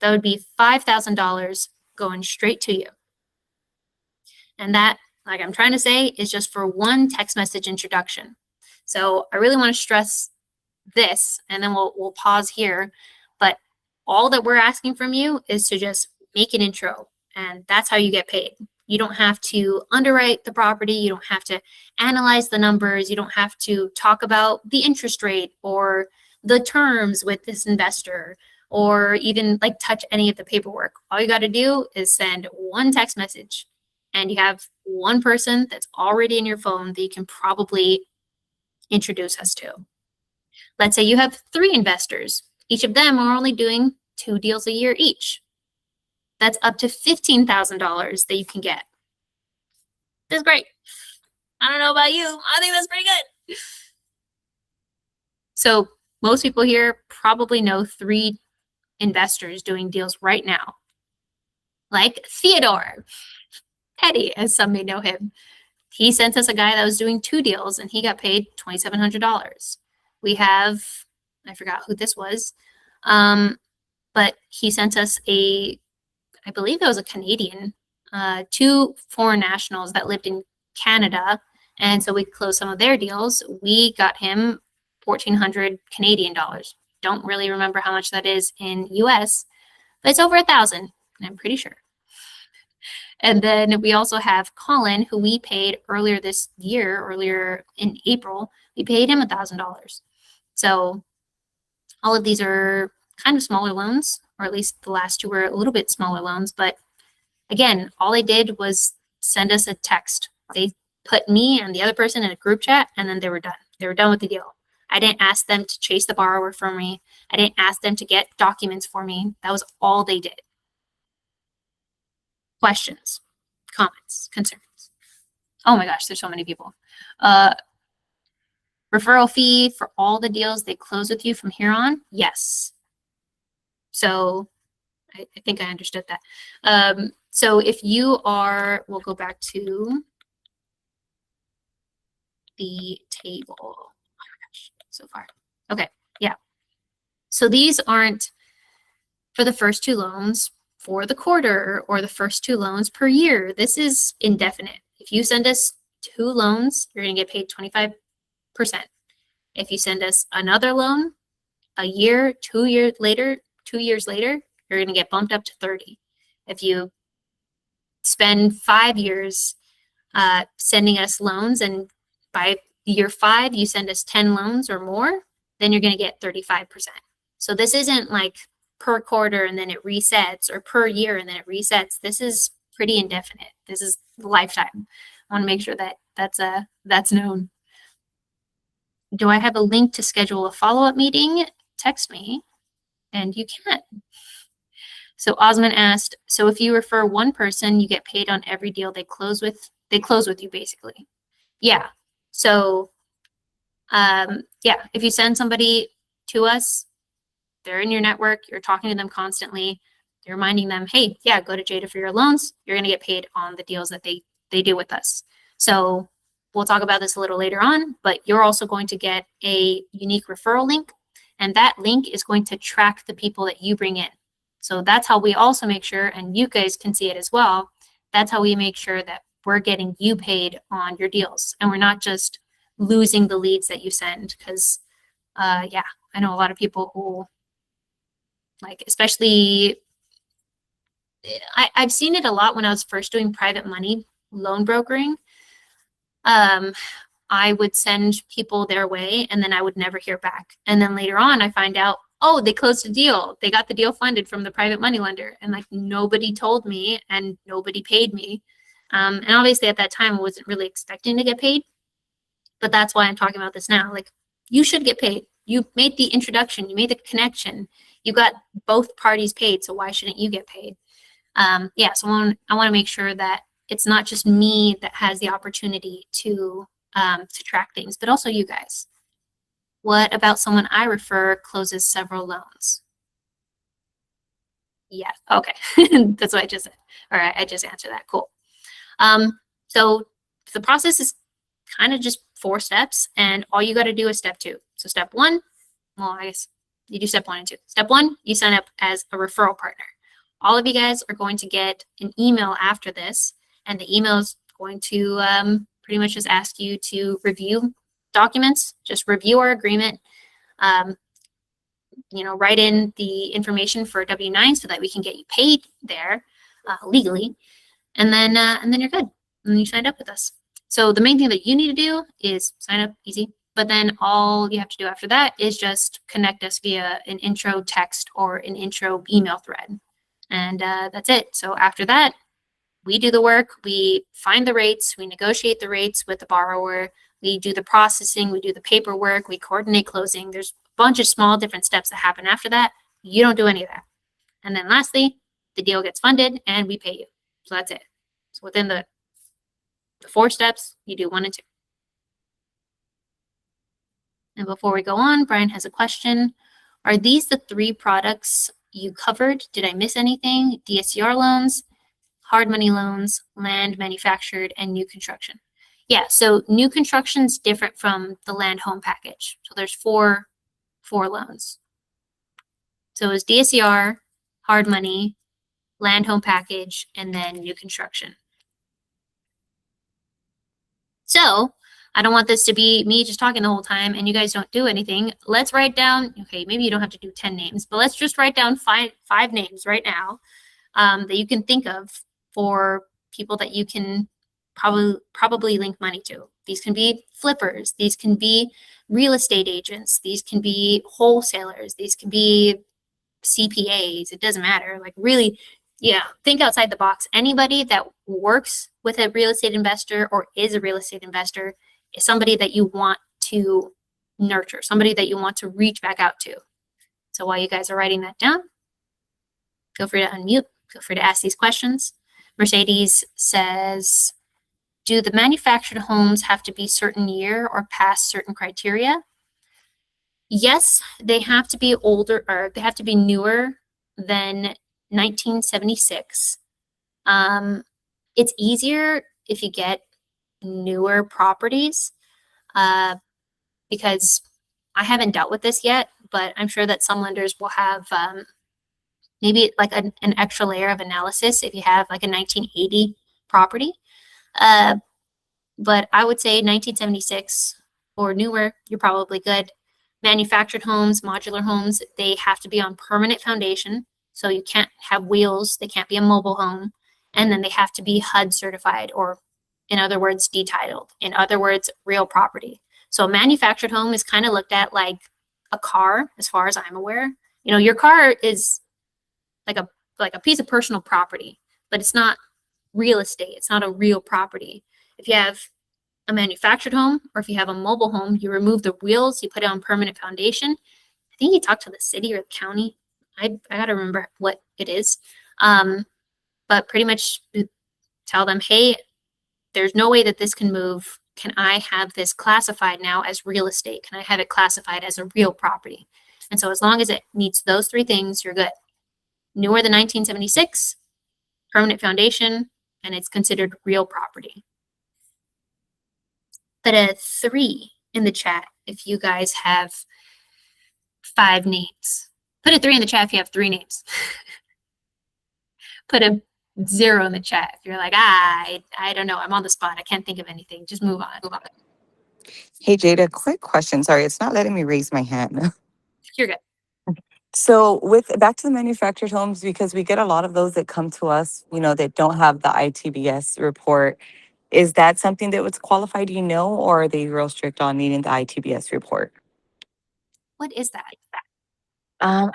that would be $5,000 going straight to you. And that, like I'm trying to say, is just for one text message introduction. So I really want to stress this, and then we'll pause here. But all that we're asking from you is to just make an intro, and that's how you get paid. You don't have to underwrite the property. You don't have to analyze the numbers. You don't have to talk about the interest rate or the terms with this investor or even like touch any of the paperwork. All you got to do is send one text message, and you have one person that's already in your phone that you can probably introduce us to. Let's say you have 3 investors. Each of them are only doing 2 deals a year each. That's up to $15,000 that you can get. That's great. I don't know about you. I think that's pretty good. So most people here probably know 3 investors doing deals right now, like Theodore Petty, as some may know him. He sent us a guy that was doing 2 deals, and he got paid $2,700. We have, I forgot who this was, but he sent us I believe it was a Canadian, 2 foreign nationals that lived in Canada, and so we closed some of their deals. We got him 1,400 Canadian dollars. Don't really remember how much that is in US, but it's over 1,000, I'm pretty sure. And then we also have Colin, who we paid earlier in April. We paid him $1,000. So all of these are kind of smaller loans, or at least the last 2 were a little bit smaller loans. But again, all they did was send us a text. They put me and the other person in a group chat, and then they were done. They were done with the deal. I didn't ask them to chase the borrower for me. I didn't ask them to get documents for me. That was all they did. Questions, comments, concerns? Oh my gosh, there's so many people. Referral fee for all the deals they close with you from here on? Yes. So I think I understood that. So if you are, we'll go back to the table. Oh my gosh, so far. Okay, yeah. So these aren't for the first 2 loans for the quarter or the first 2 loans per year. This is indefinite. If you send us 2 loans, you're going to get paid 25%. If you send us another loan a year, 2 years later, you're going to get bumped up to 30. If you spend 5 years sending us loans, and by year 5 you send us 10 loans or more, then you're going to get 35%. So this isn't like per quarter and then it resets, or per year and then it resets. This is pretty indefinite. This is lifetime. I want to make sure that that's known. Do I have a link to schedule a follow-up meeting? Text me and you can. So Osman asked, so if you refer one person, you get paid on every deal they close with you basically. Yeah. So yeah, if you send somebody to us, they're in your network, you're talking to them constantly, you're reminding them, hey, yeah, go to Jada for your loans, you're going to get paid on the deals that they do with us. So we'll talk about this a little later on, but you're also going to get a unique referral link, and that link is going to track the people that you bring in. So that's how we also make sure, and you guys can see it as well, that's how we make sure that we're getting you paid on your deals, and we're not just losing the leads that you send. Because yeah, I know a lot of people who, like, especially I've seen it a lot when I was first doing private money loan brokering. I would send people their way and then I would never hear back. And then later on I find out, oh, they closed a deal. They got the deal funded from the private money lender, and like nobody told me and nobody paid me. And obviously at that time I wasn't really expecting to get paid, but that's why I'm talking about this now. Like, you should get paid. You made the introduction, you made the connection, you got both parties paid, so why shouldn't you get paid? Yeah, so I want to make sure that it's not just me that has the opportunity to track things, but also you guys. What about someone I refer closes several loans? Yeah, okay. That's what I just said. All right, I just answered that. Cool. So the process is kind of just 4 steps, and all you got to do is step 2. So step 1, well, I guess you do step 1 and 2. Step 1, you sign up as a referral partner. All of you guys are going to get an email after this, and the email is going to pretty much just ask you to review documents, just review our agreement, write in the information for a W-9 so that we can get you paid there legally, and then you're good. And then you signed up with us. So the main thing that you need to do is sign up, easy. But then all you have to do after that is just connect us via an intro text or an intro email thread. And that's it. So after that, we do the work, we find the rates, we negotiate the rates with the borrower, we do the processing, we do the paperwork, we coordinate closing. There's a bunch of small different steps that happen after that. You don't do any of that. And then lastly, the deal gets funded and we pay you. So that's it. So within the 4 steps, you do 1 and 2. And before we go on, Brian has a question. Are these the 3 products you covered? Did I miss anything? DSCR loans, hard money loans, land manufactured, and new construction. Yeah, so new construction is different from the land home package. So there's four loans. So it's DSCR, hard money, land home package, and then new construction. So I don't want this to be me just talking the whole time and you guys don't do anything. Let's write down, okay, maybe you don't have to do 10 names, but let's just write down five names right now that you can think of for people that you can probably link money to. These can be flippers. These can be real estate agents. These can be wholesalers. These can be CPAs. It doesn't matter. Like really, yeah, think outside the box. Anybody that works with a real estate investor or is a real estate investor is somebody that you want to nurture, somebody that you want to reach back out to. So while you guys are writing that down, feel free to unmute, feel free to ask these questions. Mercedes says, do the manufactured homes have to be certain year or pass certain criteria? Yes, they have to be older or they have to be newer than 1976. It's easier if you get newer properties because I haven't dealt with this yet, but I'm sure that some lenders will have maybe like an extra layer of analysis if you have like a 1980 property. But I would say 1976 or newer, you're probably good. Manufactured homes, modular homes, they have to be on permanent foundation. So you can't have wheels. They can't be a mobile home. And then they have to be HUD certified, or in other words, detitled. In other words, real property. So a manufactured home is kind of looked at like a car, as far as I'm aware. You know, your car is like a piece of personal property, but it's not real estate. It's not a real property. If you have a manufactured home or if you have a mobile home, you remove the wheels, you put it on permanent foundation. I think you talk to the city or the county. I got to remember what it is. But pretty much tell them, hey, there's no way that this can move. Can I have this classified now as real estate? Can I have it classified as a real property? And so as long as it meets those 3 things, you're good. Newer than 1976, permanent foundation, and it's considered real property. Put a 3 in the chat if you guys have 5 names. Put a 3 in the chat if you have 3 names. Put a 0 in the chat if you're like, I don't know, I'm on the spot, I can't think of anything. Just move on. Hey, Jada, quick question. Sorry, it's not letting me raise my hand. You're good. So back to the manufactured homes, because we get a lot of those that come to us, that don't have the ITBS report. Is that something that would qualify, do you know, or are they real strict on needing the ITBS report? What is that?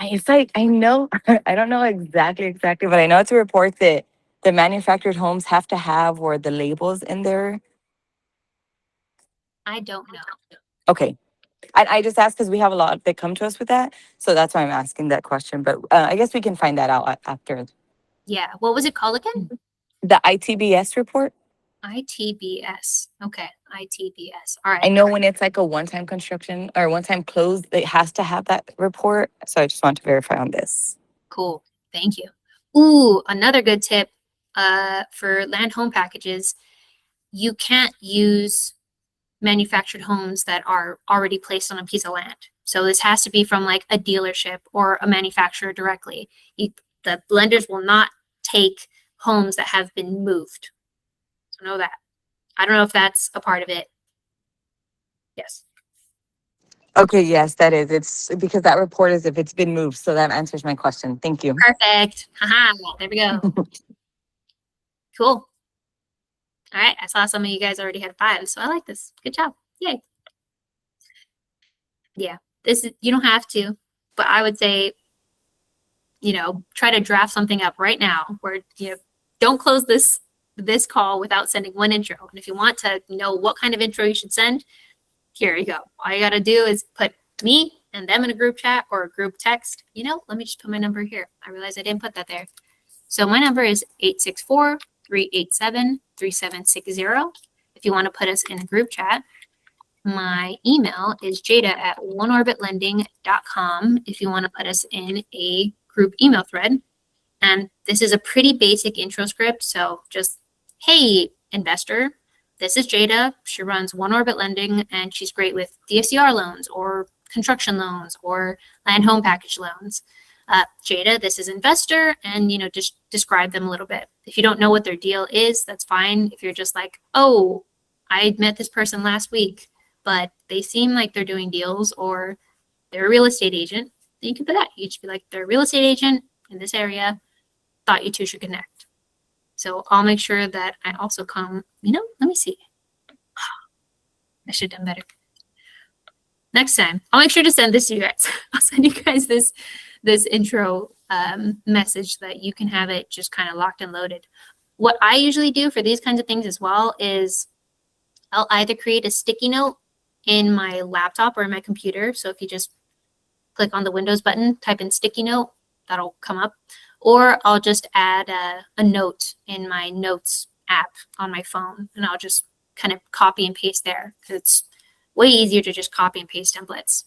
It's like, I know, I don't know exactly, but I know it's a report that the manufactured homes have to have, or the labels in there. I don't know. Okay. I just asked because we have a lot that come to us with that. So that's why I'm asking that question. But I guess we can find that out after. Yeah. What was it called again? The ITBS report. ITBS. Okay. ITBS. All right. I know when it's like a one-time construction or one-time close, it has to have that report. So I just want to verify on this. Cool. Thank you. Ooh, another good tip for land home packages. You can't use manufactured homes that are already placed on a piece of land. So this has to be from like a dealership or a manufacturer directly. The lenders will not take homes that have been moved. So know that. I don't know if that's a part of it. Yes. Okay, yes, that is. It's because that report is if it's been moved. So that answers my question. Thank you. Perfect. Haha. There we go. Cool. All right. I saw some of you guys already had 5, so I like this. Good job. Yay. Yeah. This is, you don't have to, but I would say, try to draft something up right now where don't close this call without sending one intro. And if you want to know what kind of intro you should send, here you go. All you got to do is put me and them in a group chat or a group text. Let me just put my number here. I realized I didn't put that there. So my number is 864-387-3760. If you want to put us in a group chat, my email is jada@oneorbitlending.com if you want to put us in a group email thread. And this is a pretty basic intro script. So just, hey, investor, this is Jada. She runs One Orbit Lending, and she's great with DSCR loans or construction loans or land home package loans. Jada, this is investor, and just describe them a little bit. If you don't know what their deal is, that's fine. If you're just like, oh, I met this person last week, but they seem like they're doing deals, or they're a real estate agent, then you can put that. You just be like, they're a real estate agent in this area. Thought you two should connect. So I'll make sure that I also come, let me see. I should have done better. Next time, I'll make sure to send this to you guys. I'll send you guys this intro message that you can have it just kind of locked and loaded. What I usually do for these kinds of things as well is I'll either create a sticky note in my laptop or in my computer. So if you just click on the Windows button, type in sticky note, that'll come up. Or I'll just add a note in my notes app on my phone, and I'll just kind of copy and paste there because it's way easier to just copy and paste templates.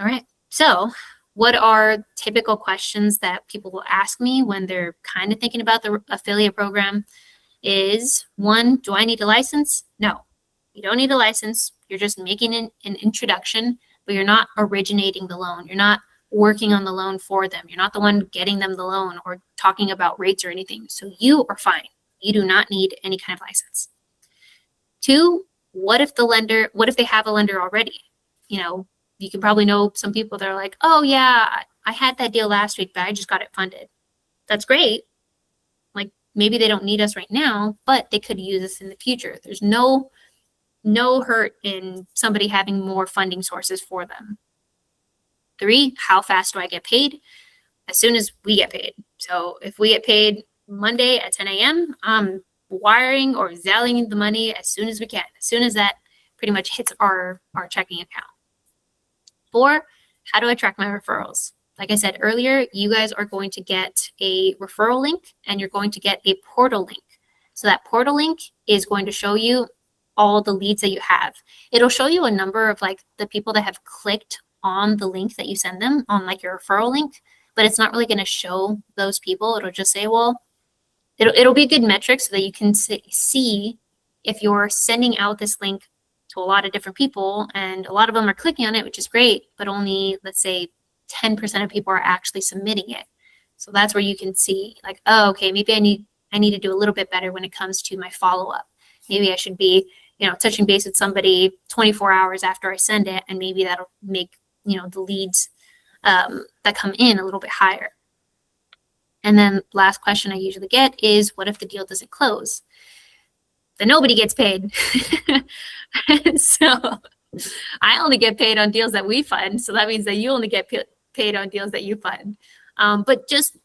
All right. So what are typical questions that people will ask me when they're kind of thinking about the affiliate program is, 1, do I need a license? No, you don't need a license. You're just making an introduction, but you're not originating the loan. You're not working on the loan for them. You're not the one getting them the loan or talking about rates or anything. So you are fine. You do not need any kind of license. 2, what if they have a lender already? You can probably know some people that are like, oh yeah, I had that deal last week, but I just got it funded. That's great. Like maybe they don't need us right now, but they could use us in the future. There's no hurt in somebody having more funding sources for them. 3, how fast do I get paid? As soon as we get paid. So if we get paid Monday at 10 a.m., I'm wiring or Zelling the money as soon as we can, as soon as that pretty much hits our checking account. 4, how do I track my referrals? Like I said earlier, you guys are going to get a referral link and you're going to get a portal link. So that portal link is going to show you all the leads that you have. It'll show you a number of like the people that have clicked on the link that you send them on like your referral link, but it's not really going to show those people. It'll just say, well, it'll be a good metric so that you can see if you're sending out this link to a lot of different people and a lot of them are clicking on it, which is great, but only, let's say 10% of people are actually submitting it. So that's where you can see like, oh, okay, maybe I need to do a little bit better when it comes to my follow-up. Maybe I should be, touching base with somebody 24 hours after I send it, and maybe that'll make, the leads that come in a little bit higher. And then last question I usually get is, what if the deal doesn't close? Then nobody gets paid. So I only get paid on deals that we fund. So that means that you only get paid on deals that you fund. But just,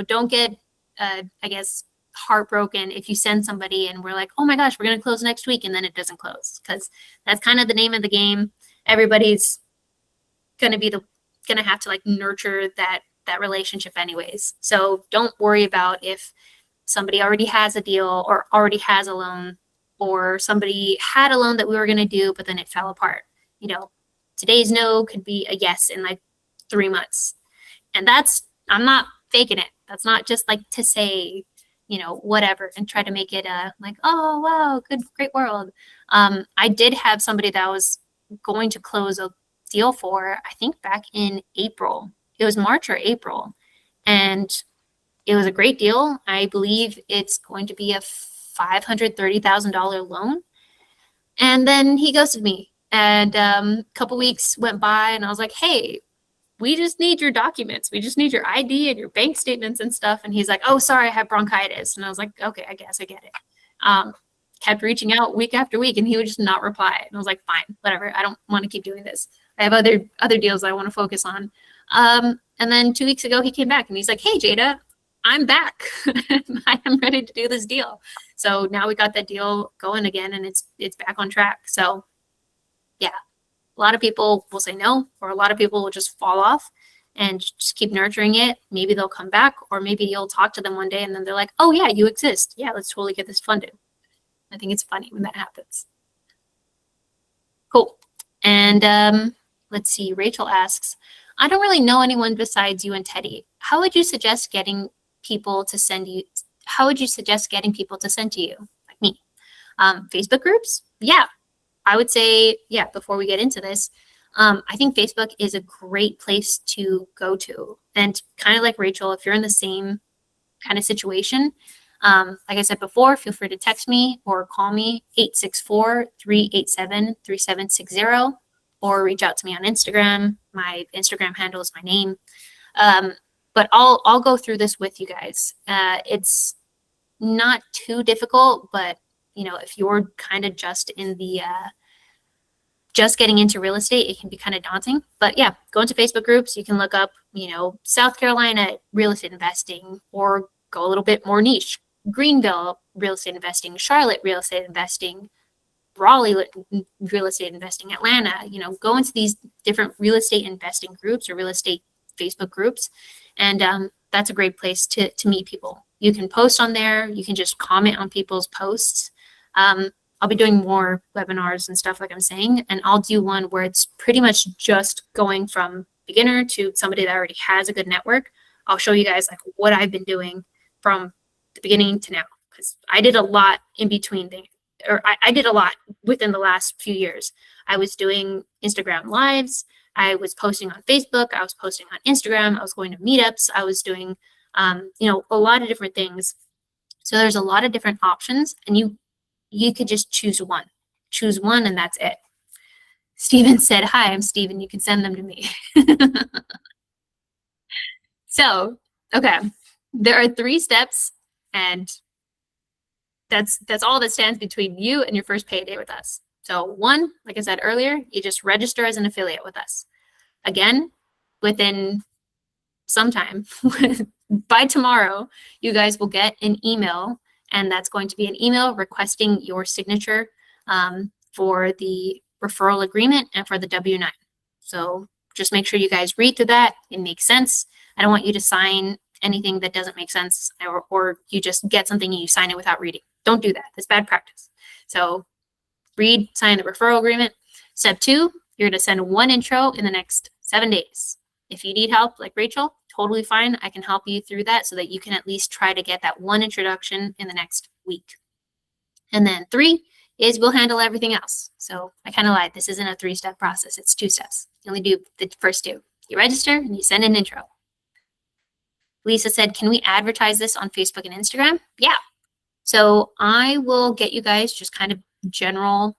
don't get, I guess, heartbroken if you send somebody and we're like, oh my gosh, we're going to close next week, and then it doesn't close, because that's kind of the name of the game. Everybody's going to have to like nurture that relationship anyways. So don't worry about if somebody already has a deal or already has a loan, or somebody had a loan that we were going to do, but then it fell apart. Today's no could be a yes in like 3 months. And I'm not faking it. That's not just like to say, whatever, and try to make it like, oh, wow, great world. I did have somebody that I was going to close a deal for, I think back in April. It was March or April. And it was a great deal. I believe it's going to be a $530,000 loan. And then he ghosted me. And a couple weeks went by, and I was like, hey, we just need your documents. We just need your ID and your bank statements and stuff. And he's like, oh, sorry, I have bronchitis. And I was like, okay, I guess I get it. Kept reaching out week after week, and he would just not reply. And I was like, fine, whatever. I don't want to keep doing this. I have other deals I want to focus on. And then 2 weeks ago, he came back and he's like, hey, Jada, I'm back. I am ready to do this deal. So now we got that deal going again, and it's back on track. So yeah, a lot of people will say no, or a lot of people will just fall off and just keep nurturing it. Maybe they'll come back, or maybe you'll talk to them one day and then they're like, oh yeah, you exist. Yeah, let's totally get this funded. I think it's funny when that happens. Cool. And let's see, Rachel asks, I don't really know anyone besides you and Teddy. How would you suggest getting people to send you? How would you suggest getting people to send to you, like me? Facebook groups? Yeah, I would say, yeah, before we get into this, I think Facebook is a great place to go to. And kind of like Rachel, if you're in the same kind of situation, like I said before, feel free to text me or call me 864-387-3760, or reach out to me on Instagram. My Instagram handle is my name. But I'll go through this with you guys. It's not too difficult, but if you're kind of just in the just getting into real estate, it can be kind of daunting. But yeah, go into Facebook groups. You can look up, South Carolina real estate investing, or go a little bit more niche. Greenville real estate investing, Charlotte real estate investing, Raleigh real estate investing, Atlanta. Go into these different real estate investing groups or real estate Facebook groups, and that's a great place to meet people. You can post on there. You can just comment on people's posts. I'll be doing more webinars and stuff like I'm saying, and I'll do one where it's pretty much just going from beginner to somebody that already has a good network. I'll show you guys like what I've been doing from the beginning to now, because I did a lot in between things, or I did a lot within the last few years. I was doing Instagram lives. I was posting on Facebook. I was posting on Instagram. I was going to meetups. I was doing, a lot of different things. So there's a lot of different options, and you could just choose one. Choose one, and that's it. Steven said, hi, I'm Steven. You can send them to me. So, okay, there are 3 steps, and that's all that stands between you and your first payday with us. So 1, like I said earlier, you just register as an affiliate with us. Again, within some time, by tomorrow, you guys will get an email, and that's going to be an email requesting your signature for the referral agreement and for the W-9. So just make sure you guys read through that. It makes sense. I don't want you to sign anything that doesn't make sense, or you just get something and you sign it without reading. Don't do that. That's bad practice. So read, sign the referral agreement. Step 2, you're going to send 1 intro in the next 7 days. If you need help, like Rachel, totally fine. I can help you through that so that you can at least try to get that 1 introduction in the next week. And then 3 is we'll handle everything else. So I kind of lied. This isn't a 3-step process. It's 2 steps. You only do the first 2. You register and you send an intro. Lisa said, can we advertise this on Facebook and Instagram? Yeah. So I will get you guys just kind of general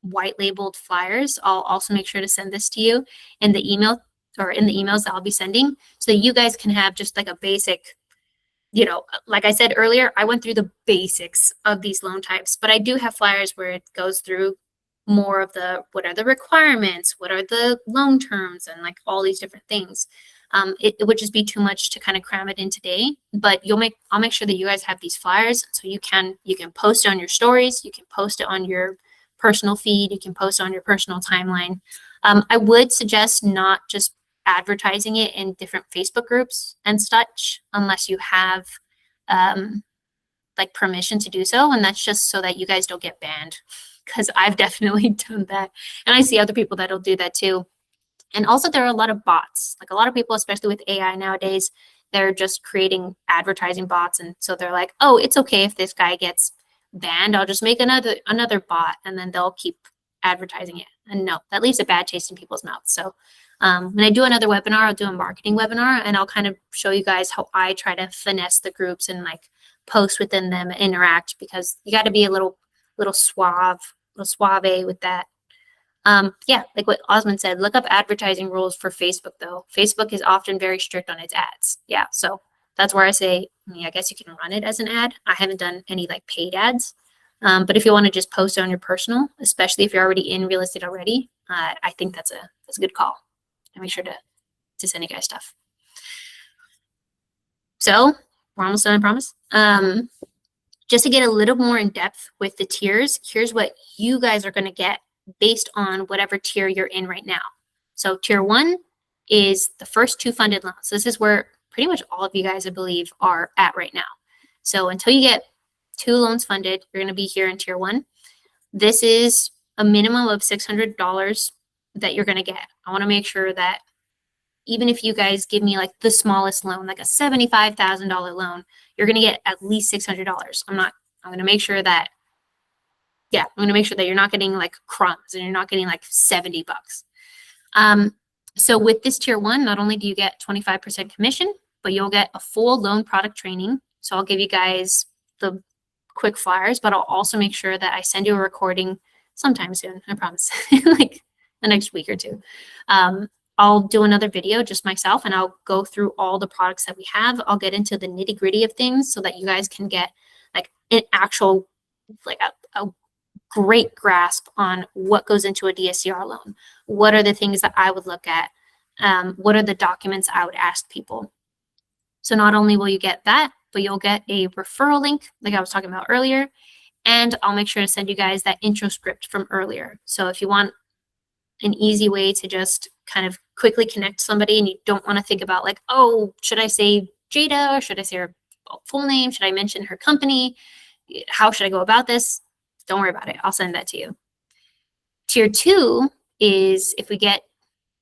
white labeled flyers. I'll also make sure to send this to you in the email, or in the emails that I'll be sending, so that you guys can have just like a basic, like I said earlier, I went through the basics of these loan types, but I do have flyers where it goes through more of what are the requirements, what are the loan terms, and like all these different things. It would just be too much to kind of cram it in today, but I'll make sure that you guys have these flyers, so you can post it on your stories, you can post it on your personal feed, you can post on your personal timeline. I would suggest not just advertising it in different Facebook groups and such, unless you have like permission to do so, and that's just so that you guys don't get banned, because I've definitely done that, and I see other people that'll do that too. And also there are a lot of bots, like a lot of people, especially with AI nowadays, they're just creating advertising bots. And so they're like, oh, it's okay if this guy gets banned, I'll just make another bot, and then they'll keep advertising it. And no, that leaves a bad taste in people's mouths. So when I do another webinar, I'll do a marketing webinar, and I'll kind of show you guys how I try to finesse the groups and like post within them, interact, because you got to be a little suave with that. Yeah, like what Osmond said, look up advertising rules for Facebook though. Facebook is often very strict on its ads. Yeah, so that's where I say, I guess you can run it as an ad. I haven't done any like paid ads. But if you want to just post it on your personal, especially if you're already in real estate already, I think that's a good call. And make sure to send you guys stuff. So we're almost done, I promise. Just to get a little more in depth with the tiers, here's what you guys are going to get based on whatever tier you're in right now. So tier 1 is the first 2 funded loans. This is where pretty much all of you guys, I believe, are at right now. So until you get 2 loans funded, you're going to be here in tier 1. This is a minimum of $600 that you're going to get. I want to make sure that even if you guys give me like the smallest loan, like a $75,000 loan, you're going to get at least $600. I'm going to make sure that, I'm going to make sure that you're not getting like crumbs and you're not getting like $70. So with this tier 1, not only do you get 25% commission, but you'll get a full loan product training. So I'll give you guys the quick flyers, but I'll also make sure that I send you a recording sometime soon. I promise, like the next week or 2. I'll do another video just myself, and I'll go through all the products that we have. I'll get into the nitty gritty of things so that you guys can get like an actual, like a great grasp on what goes into a DSCR loan. What are the things that I would look at? What are the documents I would ask people? So not only will you get that, but you'll get a referral link like I was talking about earlier. And I'll make sure to send you guys that intro script from earlier. So if you want an easy way to just kind of quickly connect somebody and you don't want to think about like, oh, should I say Jada or should I say her full name? Should I mention her company? How should I go about this? Don't worry about it. I'll send that to you. Tier 2 is if we get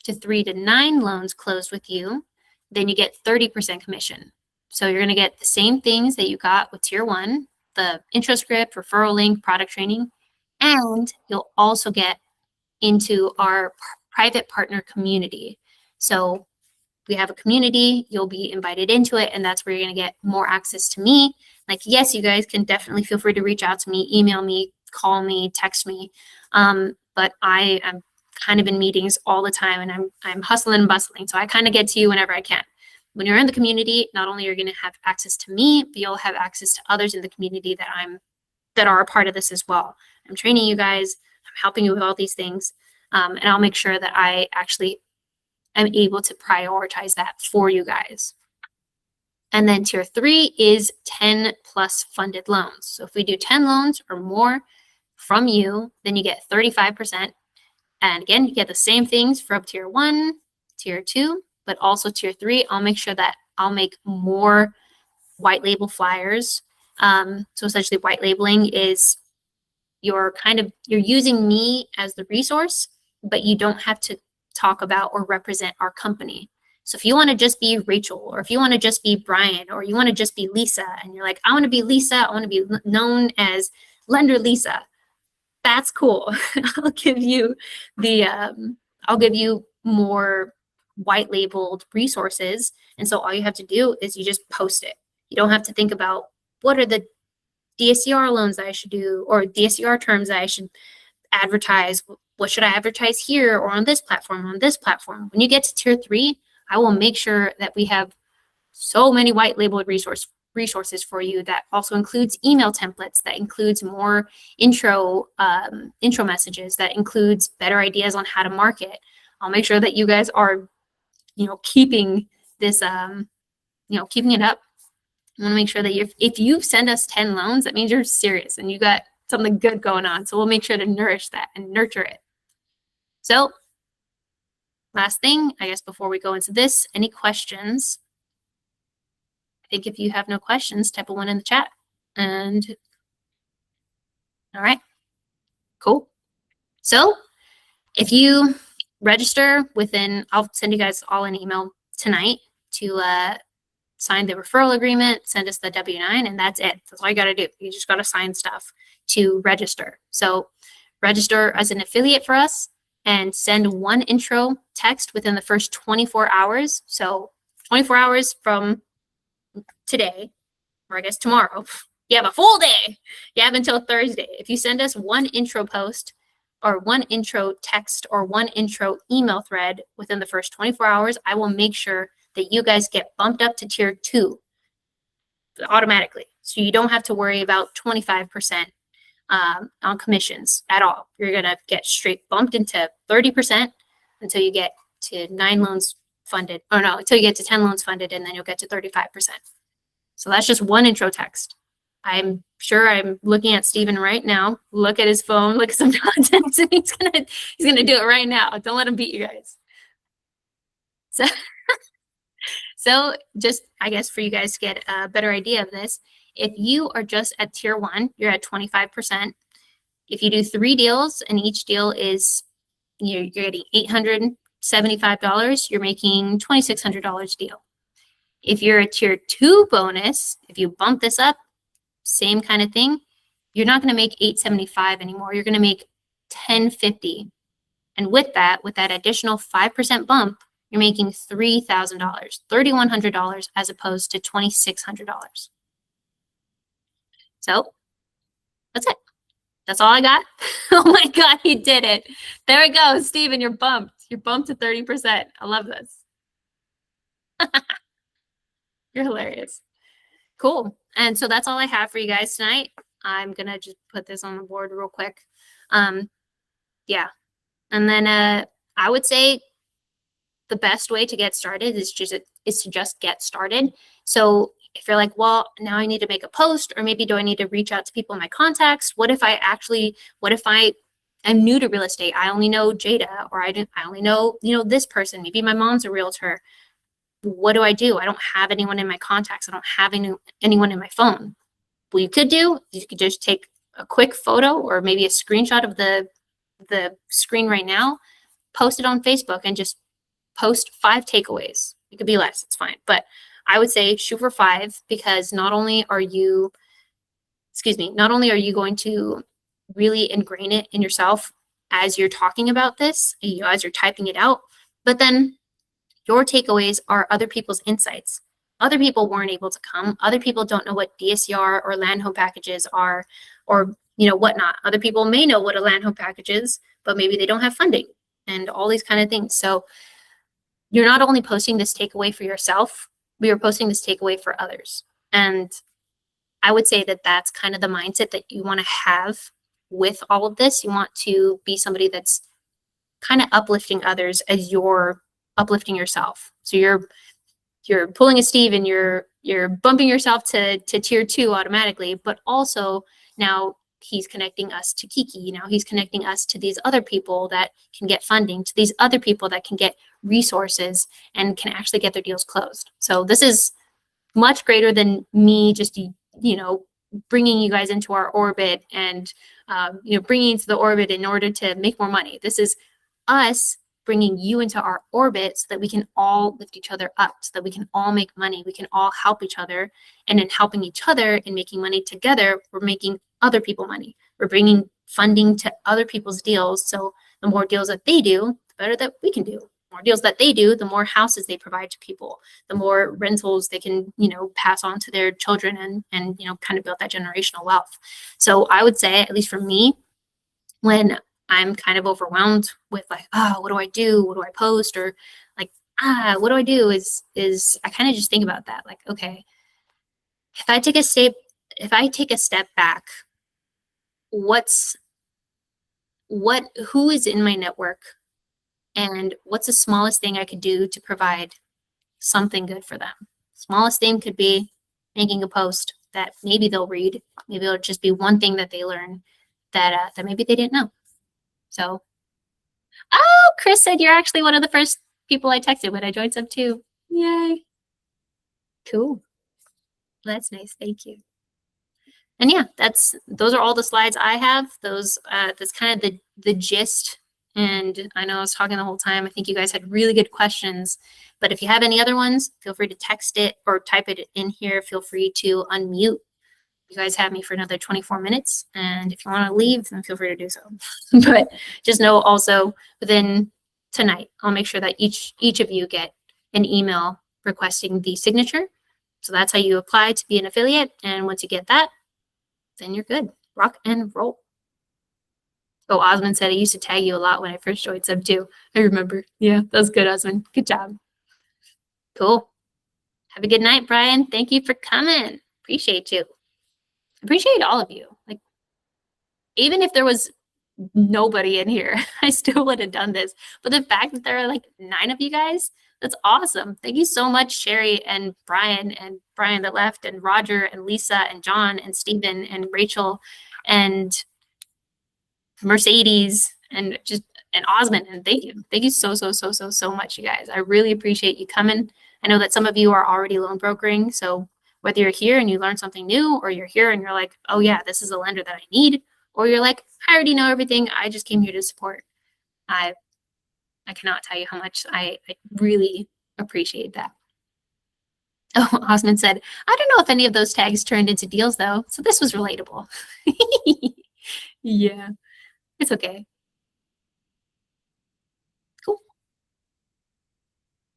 to 3 to 9 loans closed with you, then you get 30% commission. So you're going to get the same things that you got with tier 1, the intro script, referral link, product training, and you'll also get into our private partner community. So we have a community, you'll be invited into it, and that's where you're going to get more access to me. Like, yes, you guys can definitely feel free to reach out to me, email me, call me, text me. But I am kind of in meetings all the time, and I'm hustling and bustling. So I kind of get to you whenever I can. When you're in the community, not only are you going to have access to me, but you'll have access to others in the community that are a part of this as well. I'm training you guys, I'm helping you with all these things. And I'll make sure that I actually am able to prioritize that for you guys. And then tier 3 is 10 plus funded loans. So if we do 10 loans or more from you, then you get 35%. And again, you get the same things from tier 1, tier 2, but also tier 3. I'll make sure that I'll make more white label flyers. So essentially white labeling is you're using me as the resource, but you don't have to talk about or represent our company. So if you want to just be Rachel, or if you want to just be Brian, or you want to just be Lisa, and you're like, I want to be Lisa, I want to be known as Lender Lisa, that's cool. I'll give you more white labeled resources. And so all you have to do is you just post it. You don't have to think about what are the DSCR loans that I should do, or DSCR terms that I should advertise. What should I advertise here or on this platform, When you get to tier 3, I will make sure that we have so many white labeled resources for you that also includes email templates, that includes more intro messages, that includes better ideas on how to market. I'll make sure that you guys are, keeping this, keeping it up. I want to make sure that if you send us 10 loans, that means you're serious and you got something good going on. So we'll make sure to nourish that and nurture it. So last thing, I guess, before we go into this, any questions? I think if you have no questions, type a 1 in the chat. And all right, cool. So if you register I'll send you guys all an email tonight to sign the referral agreement, send us the W-9, and that's it. That's all you got to do. You just got to sign stuff to register. So register as an affiliate for us and send one intro text within the first 24 hours. So 24 hours from today, or I guess tomorrow, you have a full day. You have until Thursday. If you send us one intro post or one intro text or one intro email thread within the first 24 hours, I will make sure that you guys get bumped up to tier 2 automatically. So you don't have to worry about 25% on commissions at all. You're going to get straight bumped into 30% until you get to 9 loans funded. Or no, until you get to 10 loans funded, and then you'll get to 35%. So that's just one intro text. I'm sure I'm looking at Steven right now. Look at his phone, look at some content, and he's gonna do it right now. Don't let him beat you guys. So just, I guess, for you guys to get a better idea of this, if you are just at tier 1, you're at 25%. If you do 3 deals and each deal is, you're getting $875, you're making $2,600 a deal. If you're a tier 2 bonus, if you bump this up, same kind of thing, you're not going to make $875 anymore. You're going to make $1,050. And with that additional 5% bump, you're making $3,000, $3,100 as opposed to $2,600. So that's it. That's all I got. Oh my God, he did it. There we go. Steven, you're bumped. You're bumped to 30%. I love this. You're hilarious. Cool. And so that's all I have for you guys tonight. I'm going to just put this on the board real quick. Yeah. And then I would say the best way to get started is to just get started. So if you're like, well, now I need to make a post, or maybe do I need to reach out to people in my contacts? What if I'm new to real estate? I only know Jada, or I only know, this person. Maybe my mom's a realtor. What do? I don't have anyone in my contacts. I don't have anyone in my phone. What you could do, you could just take a quick photo or maybe a screenshot of the screen right now, post it on Facebook, and just post 5 takeaways. It could be less, it's fine. But I would say shoot for 5, because not only are you going to really ingrain it in yourself as you're talking about this, as you're typing it out, but then your takeaways are other people's insights. Other people weren't able to come. Other people don't know what DSCR or land home packages are, or whatnot. Other people may know what a land home package is, but maybe they don't have funding and all these kind of things. So you're not only posting this takeaway for yourself, but you're posting this takeaway for others. And I would say that that's kind of the mindset that you want to have with all of this. You want to be somebody that's kind of uplifting others as you're uplifting yourself. So you're pulling a Steve, and you're bumping yourself to tier 2 automatically, but also now he's connecting us to Kiki. He's connecting us to these other people that can get funding, to these other people that can get resources and can actually get their deals closed. So this is much greater than me just, bringing you guys into our orbit and, bringing into the orbit in order to make more money. This is us bringing you into our orbit so that we can all lift each other up, so that we can all make money. We can all help each other. And in helping each other and making money together, we're making other people money. We're bringing funding to other people's deals. So the more deals that they do, the better that we can do. The more deals that they do, the more houses they provide to people, the more rentals they can, pass on to their children and kind of build that generational wealth. So I would say, at least for me, when I'm kind of overwhelmed with like, what do I do? What do I post? Or like, what do I do? Is I kind of just think about that. Like, okay, if I take a step back, who is in my network, and what's the smallest thing I could do to provide something good for them? Smallest thing could be making a post that maybe they'll read. Maybe it'll just be one thing that they learn that maybe they didn't know. So, Chris said you're actually one of the first people I texted when I joined Sub 2. Yay. Cool. That's nice. Thank you. And yeah, those are all the slides I have. That's kind of the gist And I know I was talking the whole time. I think you guys had really good questions. But if you have any other ones, feel free to text it or type it in here. Feel free to unmute. You guys have me for another 24 minutes. And if you want to leave, then feel free to do so. But just know also within tonight, I'll make sure that each of you get an email requesting the signature. So that's how you apply to be an affiliate. And once you get that, then you're good. Rock and roll. Oh, Osmond said I used to tag you a lot when I first joined Sub 2. I remember. Yeah, that was good, Osmond. Good job. Cool. Have a good night, Brian. Thank you for coming. Appreciate you. Appreciate all of you. Like, even if there was nobody in here, I still would have done this. But the fact that there are like 9 of you guys, that's awesome. Thank you so much, Sherry and Brian that left, and Roger and Lisa and John and Stephen and Rachel and Mercedes and Osmond. And thank you so much, you guys. I really appreciate you coming. I know that some of you are already loan brokering, so whether you're here and you learn something new, or you're here and you're like, oh yeah, this is a lender that I need, or you're like, I already know everything, I just came here to support. I cannot tell you how much I really appreciate that. Oh, Osmond said, I don't know if any of those tags turned into deals though, so this was relatable. Yeah. It's okay. Cool.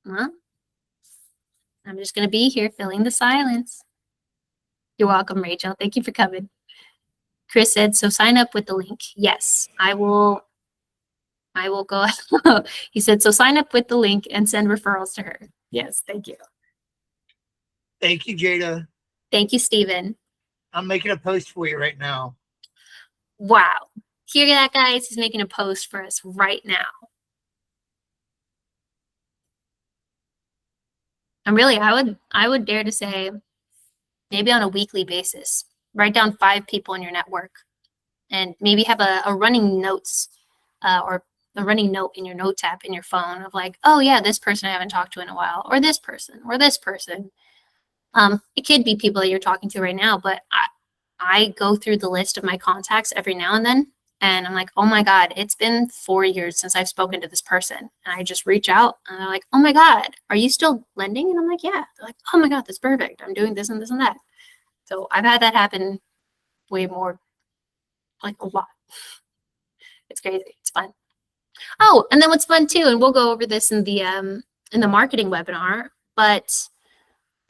Well, I'm just going to be here filling the silence. You're welcome, Rachel. Thank you for coming. Chris said, so sign up with the link. Yes, I will go. He said, so sign up with the link and send referrals to her. Yes, thank you. Thank you, Jada. Thank you, Stephen. I'm making a post for you right now. Wow. Hear that, guys? He's making a post for us right now. And really, I would dare to say, maybe on a weekly basis, write down 5 people in your network, and maybe have a running notes or a running note in your notes app in your phone of like, oh yeah, this person I haven't talked to in a while, or this person, or this person. It could be people that you're talking to right now, but I go through the list of my contacts every now and then, and I'm like, oh my God, it's been 4 years since I've spoken to this person. And I just reach out and they're like, oh my God, are you still lending? And I'm like, yeah. They're like, oh my God, that's perfect. I'm doing this and this and that. So I've had that happen way more, like a lot. It's crazy. It's fun. Oh, and then what's fun too, and we'll go over this in the marketing webinar, but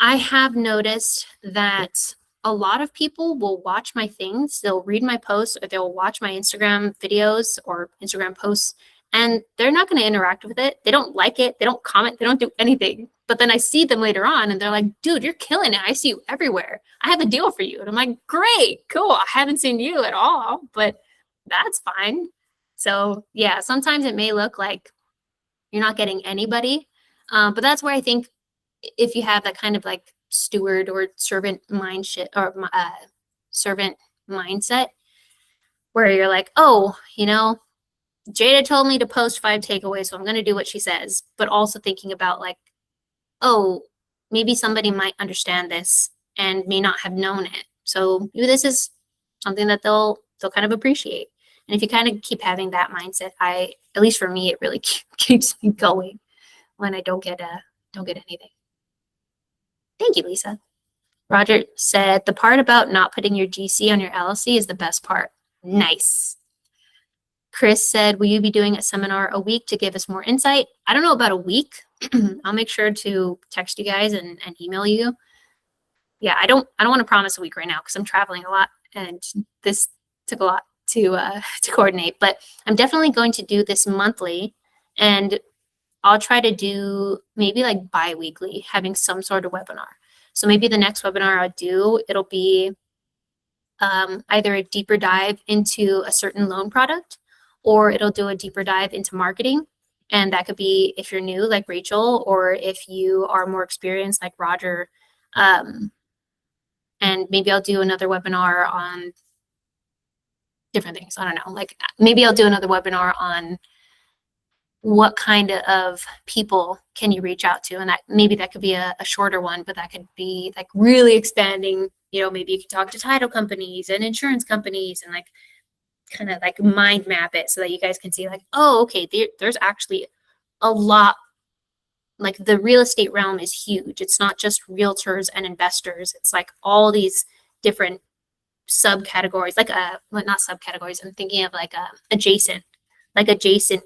I have noticed that a lot of people will watch my things, they'll read my posts, or they'll watch my Instagram videos or Instagram posts, and they're not going to interact with it. They don't like it. They don't comment. They don't do anything. But then I see them later on and they're like, dude, you're killing it. I see you everywhere. I have a deal for you. And I'm like, great, cool. I haven't seen you at all, but that's fine. So yeah, sometimes it may look like you're not getting anybody. But that's where I think if you have that kind of like steward or servant mindset or servant mindset, where you're like, oh, Jada told me to post 5 takeaways, so I'm going to do what she says, but also thinking about like, oh, maybe somebody might understand this and may not have known it. So maybe this is something that they'll kind of appreciate. And if you kind of keep having that mindset, at least for me, it really keeps me going when I don't get anything. Thank you, Lisa. Roger said, the part about not putting your GC on your LLC is the best part. Nice. Chris said, will you be doing a seminar a week to give us more insight? I don't know about a week. I'll make sure to text you guys and email you. Yeah, I don't want to promise a week right now because I'm traveling a lot and this took a lot to coordinate, but I'm definitely going to do this monthly, and I'll try to do maybe like bi-weekly, having some sort of webinar. So maybe the next webinar I'll do, it'll be either a deeper dive into a certain loan product, or it'll do a deeper dive into marketing. And that could be if you're new, like Rachel, or if you are more experienced, like Roger. And maybe I'll do another webinar on different things. I don't know. Like maybe I'll do another webinar on what kind of people can you reach out to, and that could be a shorter one, but that could be like really expanding. Maybe you could talk to title companies and insurance companies and like kind of like mind map it so that you guys can see like, oh, okay, there's actually a lot. Like the real estate realm is huge. It's not just realtors and investors. It's like all these different subcategories, like well, not subcategories. I'm thinking of like adjacent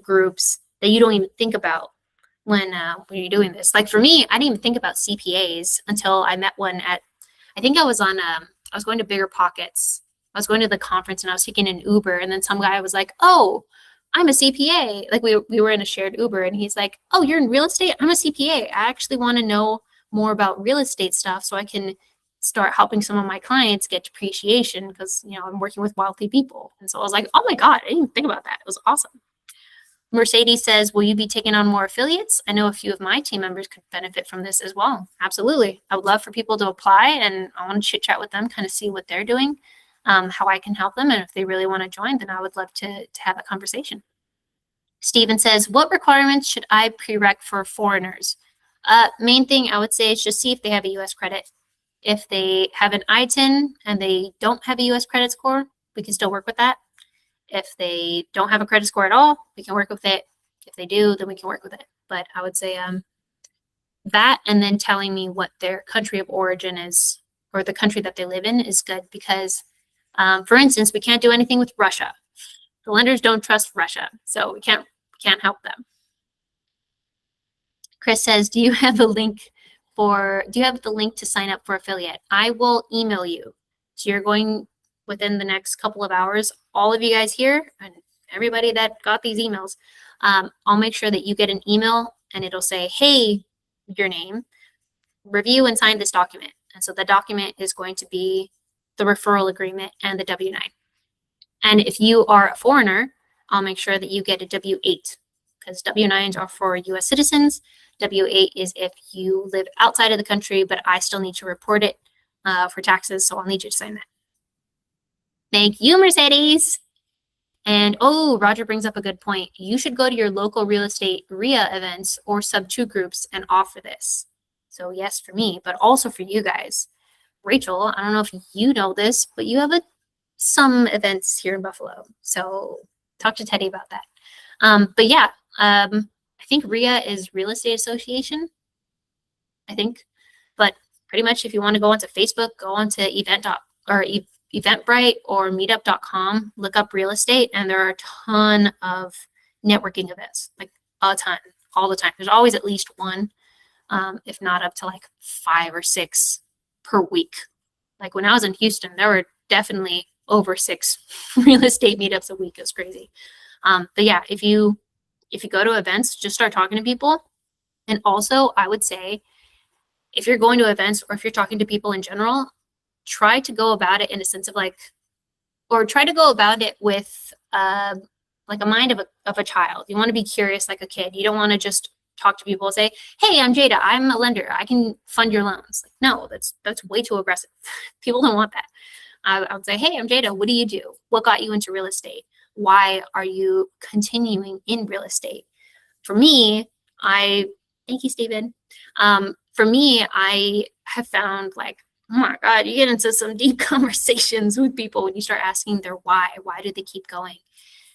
groups that you don't even think about when you're doing this. Like for me, I didn't even think about CPAs until I met one at, I think I was on, I was going to Bigger Pockets. I was going to the conference and I was taking an Uber, and then some guy was like, "Oh, I'm a CPA." Like we were in a shared Uber, and he's like, "Oh, you're in real estate? I'm a CPA. I actually want to know more about real estate stuff so I can start helping some of my clients get depreciation because, you know, I'm working with wealthy people." And so I was like, "Oh my God, I didn't even think about that." It was awesome. Mercedes says, will you be taking on more affiliates? I know a few of my team members could benefit from this as well. Absolutely. I would love for people to apply, and I want to chit chat with them, kind of see what they're doing, how I can help them. And if they really want to join, then I would love to have a conversation. Steven says, what requirements should I prereq for foreigners? Main thing I would say is just see if they have a US credit. If they have an ITIN and they don't have a US credit score, we can still work with that. If they don't have a credit score at all, we can work with it. If they do, then we can work with it. But I would say that, and then telling me what their country of origin is, or the country that they live in, is good. Because, for instance, we can't do anything with Russia. The lenders don't trust Russia, so we can't help them. Chris says, do you have the link to sign up for affiliate? I will email you. So you're going within the next couple of hours, all of you guys here and everybody that got these emails, I'll make sure that you get an email and it'll say, hey, your name, review and sign this document. And so the document is going to be the referral agreement and the W-9. And if you are a foreigner, I'll make sure that you get a W-8, because W-9s are for US citizens. W-8 is if you live outside of the country, but I still need to report it for taxes, so I'll need you to sign that. Thank you, Mercedes. And oh, Roger brings up a good point. You should go to your local real estate RIA events or sub-2 groups and offer this. So yes, for me, but also for you guys. Rachel, I don't know if you know this, but you have some events here in Buffalo. So talk to Teddy about that. But yeah, I think RIA is Real Estate Association, I think. But pretty much if you want to go onto Facebook, go onto Eventbrite or meetup.com, look up real estate, and there are a ton of networking events, like a ton, all the time. There's always at least one, if not up to like 5 or 6 per week. Like when I was in Houston, there were definitely over 6 real estate meetups a week. It was crazy. But yeah, if you go to events, just start talking to people. And also, I would say, if you're going to events or if you're talking to people in general, try to go about it in a sense of like, or try to go about it with like a mind of a child. You want to be curious like a kid. You don't want to just talk to people and say, hey, I'm Jada, I'm a lender, I can fund your loans. Like, no, that's way too aggressive. People don't want that. I would say, hey, I'm Jada, what do you do? What got you into real estate? Why are you continuing in real estate? For me, thank you, Stephen. For me, I have found like, oh my God, you get into some deep conversations with people when you start asking their why. Why do they keep going?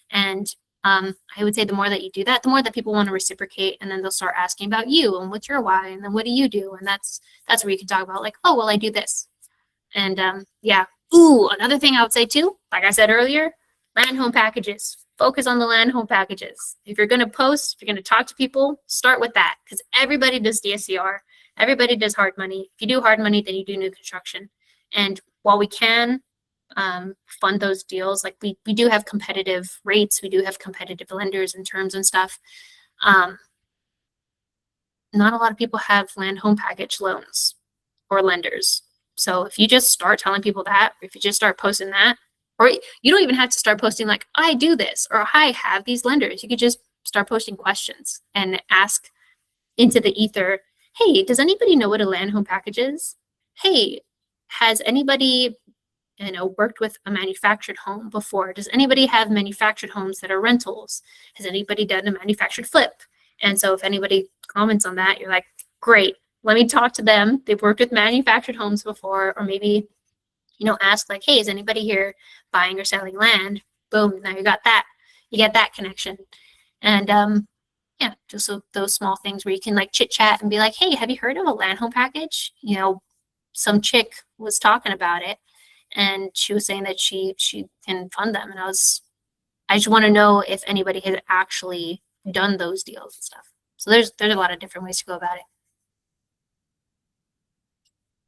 And I would say the more that you do that, the more that people want to reciprocate, and then they'll start asking about you and what's your why, and then what do you do? And that's where you can talk about like, oh, well, I do this. And yeah. Ooh, another thing I would say too, like I said earlier, land home packages. Focus on the land home packages. If you're going to post, if you're going to talk to people, start with that, because everybody does DSCR. Everybody does hard money. If you do hard money, then you do new construction. And while we can fund those deals, like we do have competitive rates, we do have competitive lenders and terms and stuff. Not a lot of people have land home package loans or lenders. So if you just start telling people that, or if you just start posting that, or you don't even have to start posting like, I do this, or I have these lenders. You could just start posting questions and ask into the ether, hey, does anybody know what a land home package is? Hey, has anybody, worked with a manufactured home before? Does anybody have manufactured homes that are rentals? Has anybody done a manufactured flip? And so if anybody comments on that, you're like, great, let me talk to them. They've worked with manufactured homes before, or maybe, ask like, hey, is anybody here buying or selling land? Boom, now you got that. You get that connection. And yeah, just those small things where you can like chit chat and be like, hey, have you heard of a land home package? You know, some chick was talking about it and she was saying that she can fund them. And I just want to know if anybody has actually done those deals and stuff. So there's a lot of different ways to go about it.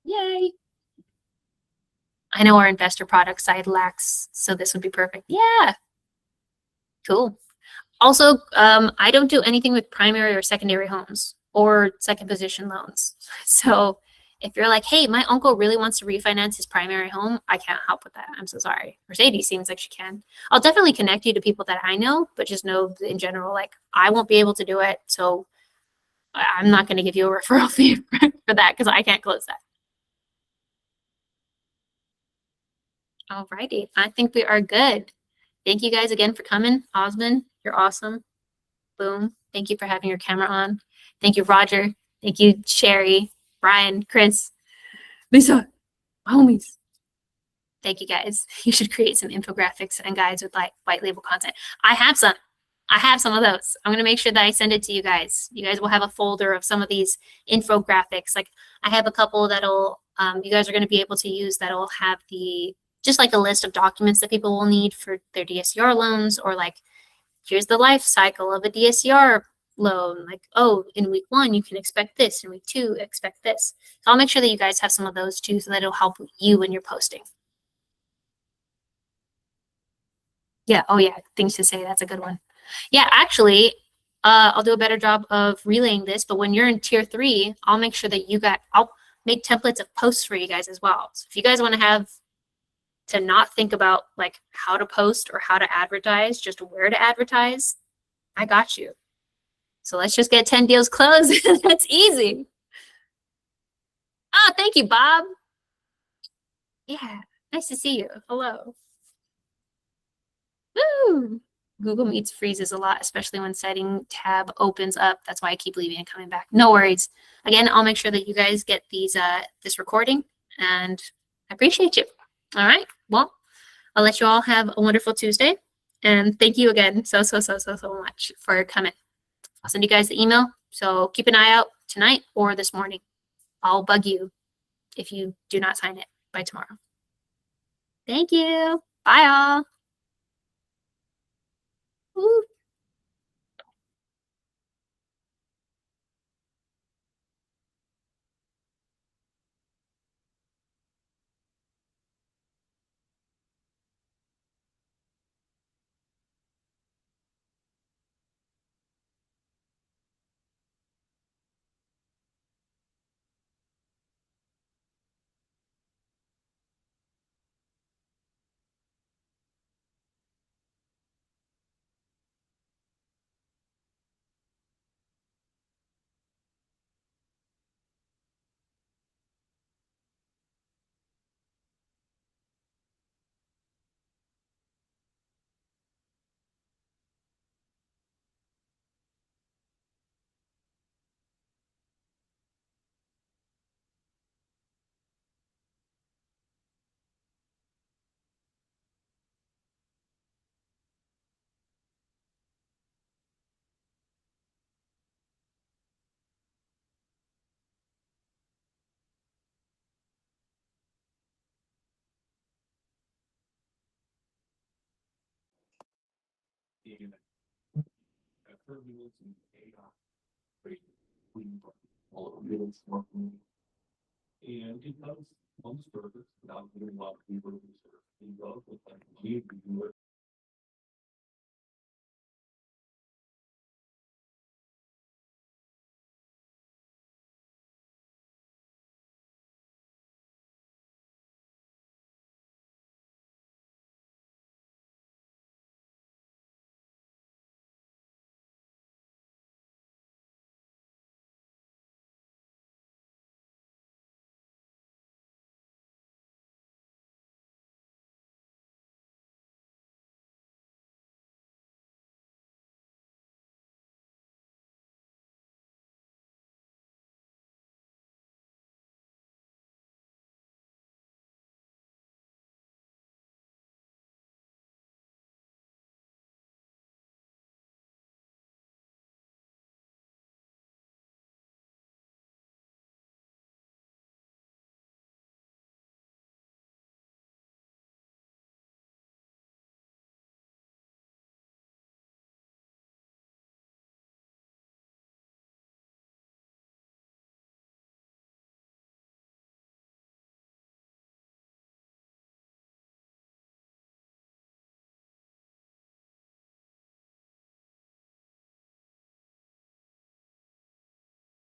Yay. I know our investor product side lacks, so this would be perfect. Yeah. Cool. Also, I don't do anything with primary or secondary homes or second position loans. So if you're like, hey, my uncle really wants to refinance his primary home, I can't help with that. I'm so sorry. Mercedes seems like she can. I'll definitely connect you to people that I know, but just know in general, like I won't be able to do it. So I'm not going to give you a referral fee for that because I can't close that. Alrighty, I think we are good. Thank you guys again for coming. Osmond, you're awesome. Boom. Thank you for having your camera on. Thank you, Roger. Thank you, Sherry, Brian, Chris, Lisa, my homies. Thank you guys. You should create some infographics and guides with like white label content. I have some. I have some of those. I'm going to make sure that I send it to you guys. You guys will have a folder of some of these infographics. Like I have a couple that'll, you guys are going to be able to use that'll have just like a list of documents that people will need for their DSCR loans, or like, here's the life cycle of a DSCR loan. Like, oh, in week 1, you can expect this. In week 2, expect this. So I'll make sure that you guys have some of those too, so that it'll help you when you're posting. Yeah. Oh yeah. Things to say. That's a good one. Yeah, actually, I'll do a better job of relaying this, but when you're in tier 3, I'll make sure that I'll make templates of posts for you guys as well. So if you guys want to not think about like how to post or how to advertise, just where to advertise, I got you. So let's just get 10 deals closed. That's easy. Oh, thank you, Bob. Yeah, nice to see you. Hello. Woo! Google Meets freezes a lot, especially when setting tab opens up. That's why I keep leaving and coming back. No worries. Again, I'll make sure that you guys get this recording, and I appreciate you. All right. Well, I'll let you all have a wonderful Tuesday. And thank you again so much for coming. I'll send you guys the email. So keep an eye out tonight or this morning. I'll bug you if you do not sign it by tomorrow. Thank you. Bye all. Woo.